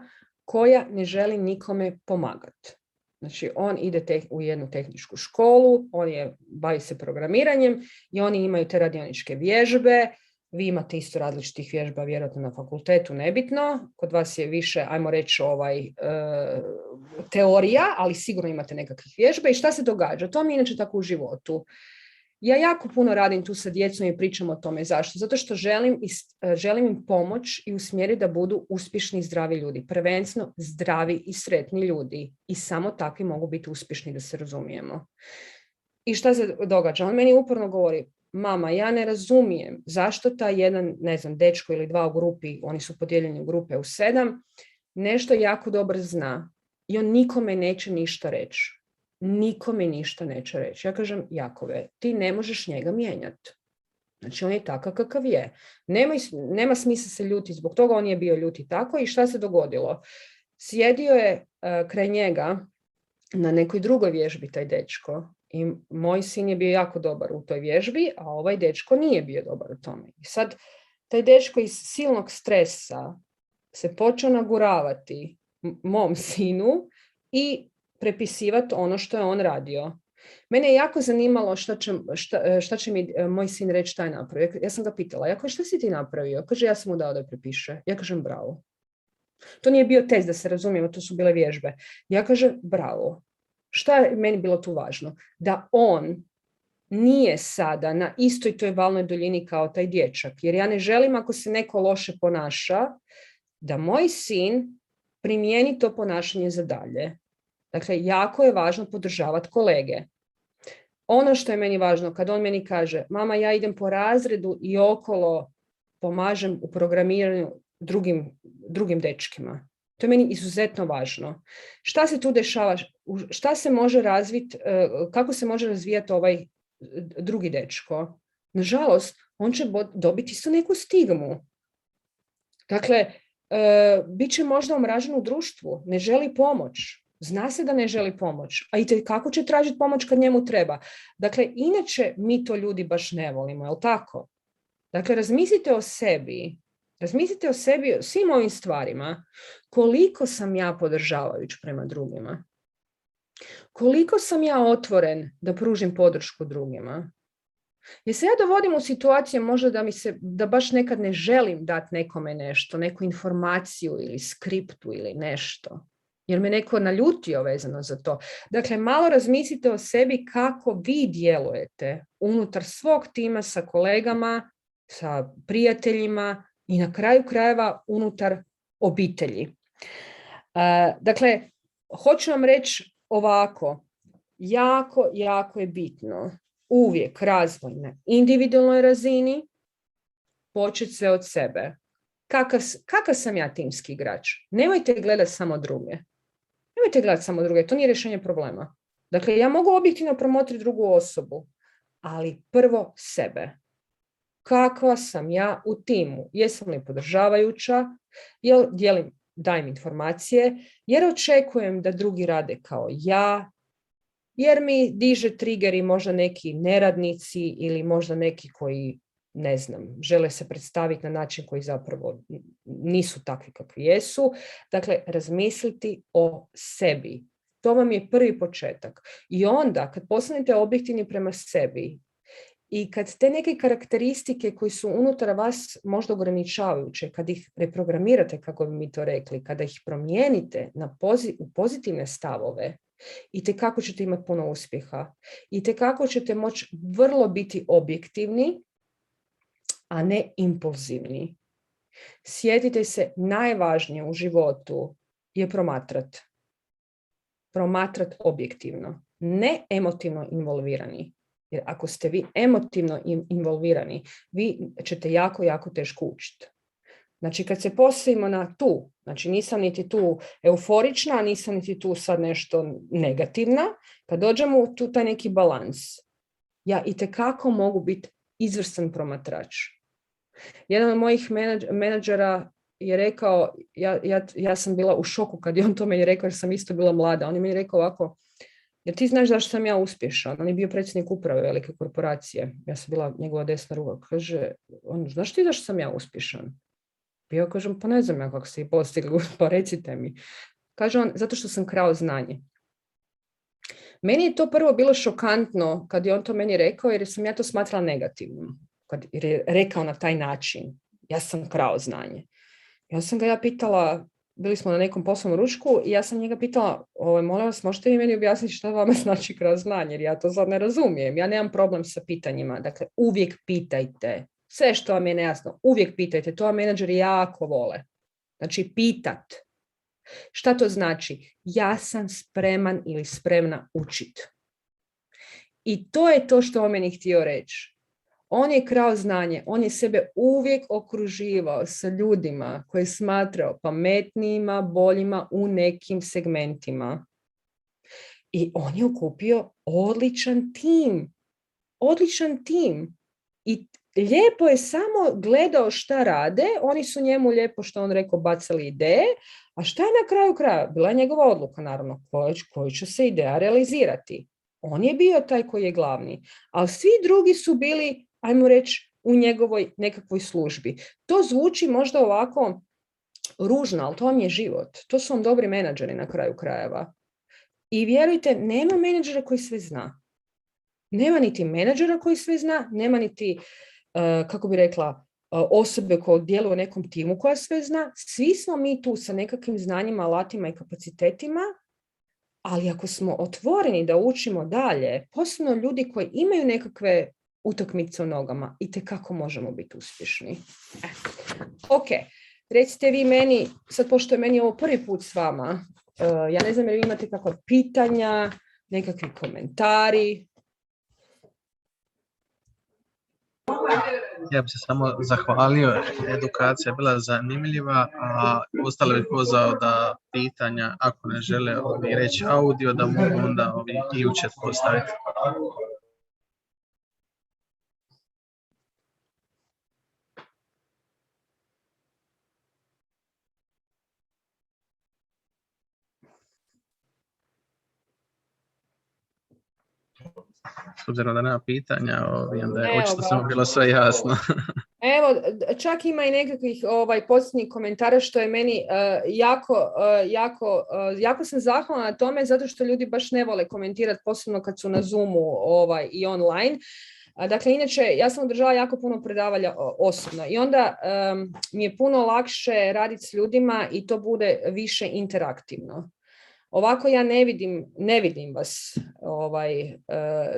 koja ne želi nikome pomagati. Znači, on ide u jednu tehničku školu, bavi se programiranjem i oni imaju te radioničke vježbe. Vi imate isto različitih vježba, vjerojatno na fakultetu, nebitno. Kod vas je više, ajmo reći, teorija, ali sigurno imate nekakvih vježba. I šta se događa? To mi je inače tako u životu. Ja jako puno radim tu sa djecom i pričam o tome. Zašto? Zato što želim im pomoć i usmjeriti da budu uspješni i zdravi ljudi. Prvenstveno zdravi i sretni ljudi. I samo takvi mogu biti uspješni, da se razumijemo. I šta se događa? On meni uporno govori, mama, ja ne razumijem zašto taj jedan, ne znam, dečko ili dva u grupi, oni su podijeljeni u grupe u 7, nešto jako dobro zna i on nikome neće ništa reći. Nikome ništa neće reći. Ja kažem, Jakove, ti ne možeš njega mijenjati. Znači, on je takav kakav je. Nema smisla se ljuti, zbog toga on je bio ljuti tako. I šta se dogodilo? Sjedio je kraj njega na nekoj drugoj vježbi taj dečko. I moj sin je bio jako dobar u toj vježbi, a ovaj dečko nije bio dobar u tome. I sad, taj dečko iz silnog stresa se počeo naguravati mom sinu i prepisivati ono što je on radio. Mene je jako zanimalo šta će mi moj sin reći šta je napravio. Ja sam ga pitala, ja kažem, šta si ti napravio? Kaže, ja sam mu dao da prepiše. Ja kažem, bravo. To nije bio test, da se razumijemo, to su bile vježbe. Ja kažem, bravo. Šta je meni bilo tu važno? Da on nije sada na istoj toj valnoj duljini kao taj dječak. Jer ja ne želim, ako se neko loše ponaša, da moj sin primijeni to ponašanje za dalje. Dakle, jako je važno podržavati kolege. Ono što je meni važno, kad on meni kaže, mama, ja idem po razredu i okolo pomažem u programiranju drugim dečkima. To je meni izuzetno važno. Šta se tu dešava? Šta se može razviti? Kako se može razvijati ovaj drugi dečko? Nažalost, on će dobiti isto neku stigmu. Dakle, bit će možda omražen u društvu, ne želi pomoć. Zna se da ne želi pomoć, a i kako će tražiti pomoć kad njemu treba. Dakle, inače mi to ljudi baš ne volimo, je li tako? Dakle, razmislite o sebi, o svim ovim stvarima, koliko sam ja podržavajuć prema drugima. Koliko sam ja otvoren da pružim podršku drugima. Jer se ja dovodim u situacije možda da baš nekad ne želim dati nekome nešto, neku informaciju ili skriptu ili nešto. Jer me neko naljutio vezano za to. Dakle, malo razmislite o sebi kako vi djelujete unutar svog tima sa kolegama, sa prijateljima i na kraju krajeva unutar obitelji. Dakle, hoću vam reći ovako, jako je bitno uvijek razvoj na individualnoj razini, početi sve od sebe. Kakav sam ja timski igrač? Nemojte gledati samo druge. To nije rješenje problema. Dakle, ja mogu objektivno promotriti drugu osobu, ali prvo sebe. Kakva sam ja u timu? Jesam li podržavajuća? Jel dajem informacije? Jer očekujem da drugi rade kao ja? Jer mi diže triggeri možda neki neradnici ili možda neki koji, ne znam, žele se predstaviti na način koji zapravo nisu takvi kakvi jesu. Dakle, razmisliti o sebi. To vam je prvi početak. I onda, kad postanete objektivni prema sebi i kad te neke karakteristike koji su unutar vas možda ograničavajuće, kad ih reprogramirate, kako bi mi to rekli, kada ih promijenite u pozitivne stavove, i tekako ćete imati puno uspjeha. I tekako ćete moći vrlo biti objektivni, a ne impulzivni. Sjetite se, najvažnije u životu je promatrat. Promatrat objektivno, ne emotivno involvirani. Jer ako ste vi emotivno involvirani, vi ćete jako, jako teško učiti. Znači, kad se postavimo na tu, znači nisam niti tu euforična, nisam niti tu sad nešto negativna, kad dođemo u taj neki balans, ja itekako mogu biti izvrstan promatrač. Jedan od mojih menadžera je rekao, ja sam bila u šoku kad je on to meni rekao, jer sam isto bila mlada. On je meni rekao ovako, jer ti znaš zašto sam ja uspješan? On je bio predsjednik uprave velike korporacije. Ja sam bila njegova desna ruka. Kaže, znaš ti zašto sam ja uspješan? Ja kažem, pa ne znam ja kako ste i postigli, pa recite mi. Kaže on, zato što sam krao znanje. Meni je to prvo bilo šokantno kad je on to meni rekao, jer sam ja to smatrala negativnim. Jer je rekao na taj način, ja sam krao znanje. Ja sam ga pitala, bili smo na nekom poslovnom ručku i ja sam njega pitala, molim vas, možete li meni objasniti što vama znači krao znanje, jer ja to sad ne razumijem. Ja nemam problem sa pitanjima, dakle uvijek pitajte. Sve što vam je nejasno, uvijek pitajte, to vam menadžeri jako vole. Znači, pitat. Šta to znači? Ja sam spreman ili spremna učiti. I to je to što on meni htio reći. On je krao znanje, on je sebe uvijek okruživao sa ljudima koje je smatrao pametnijima, boljima u nekim segmentima. I on je okupio odličan tim. Odličan tim. I lijepo je samo gledao šta rade, oni su njemu lijepo, što on rekao, bacali ideje, a šta je na kraju kraja? Bila je njegova odluka, naravno, koju će se ideja realizirati. On je bio taj koji je glavni, ali svi drugi su bili, ajmo reći, u njegovoj nekakvoj službi. To zvuči možda ovako ružno, ali to vam je život. To su vam dobri menadžeri na kraju krajeva. I vjerujte, nema menadžera koji sve zna. Nema niti menadžera koji sve zna, nema niti kako bi rekla, osobe koje djeluju u nekom timu koja sve zna. Svi smo mi tu sa nekakvim znanjima, alatima i kapacitetima, ali ako smo otvoreni da učimo dalje, posebno ljudi koji imaju nekakve utakmice u nogama, itekako možemo biti uspješni. Ok, recite vi meni, sad pošto je meni ovo prvi put s vama, ja ne znam jer vi imate kakva pitanja, nekakvi komentari. Ja bih se samo zahvalio, edukacija je bila zanimljiva, a ostalo bih pozvao da pitanja, ako ne žele reći audio, da mogu onda i u chat postaviti. S obzirom da nema pitanja, onda je očito samo bilo sve jasno. Evo, čak ima i nekakvih posljednjih komentara što je meni jako sam zahvalna na tome, zato što ljudi baš ne vole komentirati, posebno kad su na Zoomu i online. Dakle, inače, ja sam održala jako puno predavanja osobno i onda mi je puno lakše raditi s ljudima i to bude više interaktivno. Ovako ja ne vidim vas,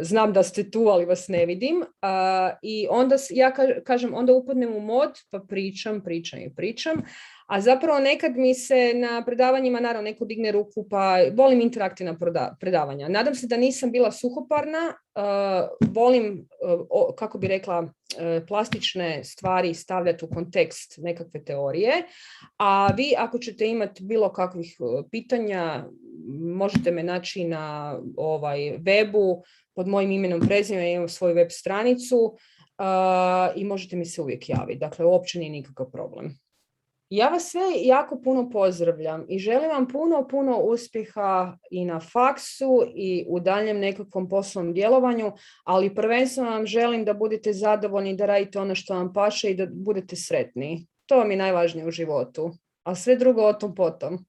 znam da ste tu, ali vas ne vidim. I onda ja kažem, onda upadnem u mod, pa pričam, A zapravo nekad mi se na predavanjima, naravno neko digne ruku, pa volim interaktivna predavanja. Nadam se da nisam bila suhoparna, volim, kako bi rekla, plastične stvari stavljati u kontekst nekakve teorije, a vi ako ćete imati bilo kakvih pitanja, možete me naći na webu pod mojim imenom, prezimenom, imam svoju web stranicu i možete mi se uvijek javiti. Dakle, uopće nije nikakav problem. Ja vas sve jako puno pozdravljam i želim vam puno uspjeha i na faksu i u daljem nekakvom poslovnom djelovanju, ali prvenstveno vam želim da budete zadovoljni, da radite ono što vam paše i da budete sretni. To vam je najvažnije u životu, a sve drugo o tom potom.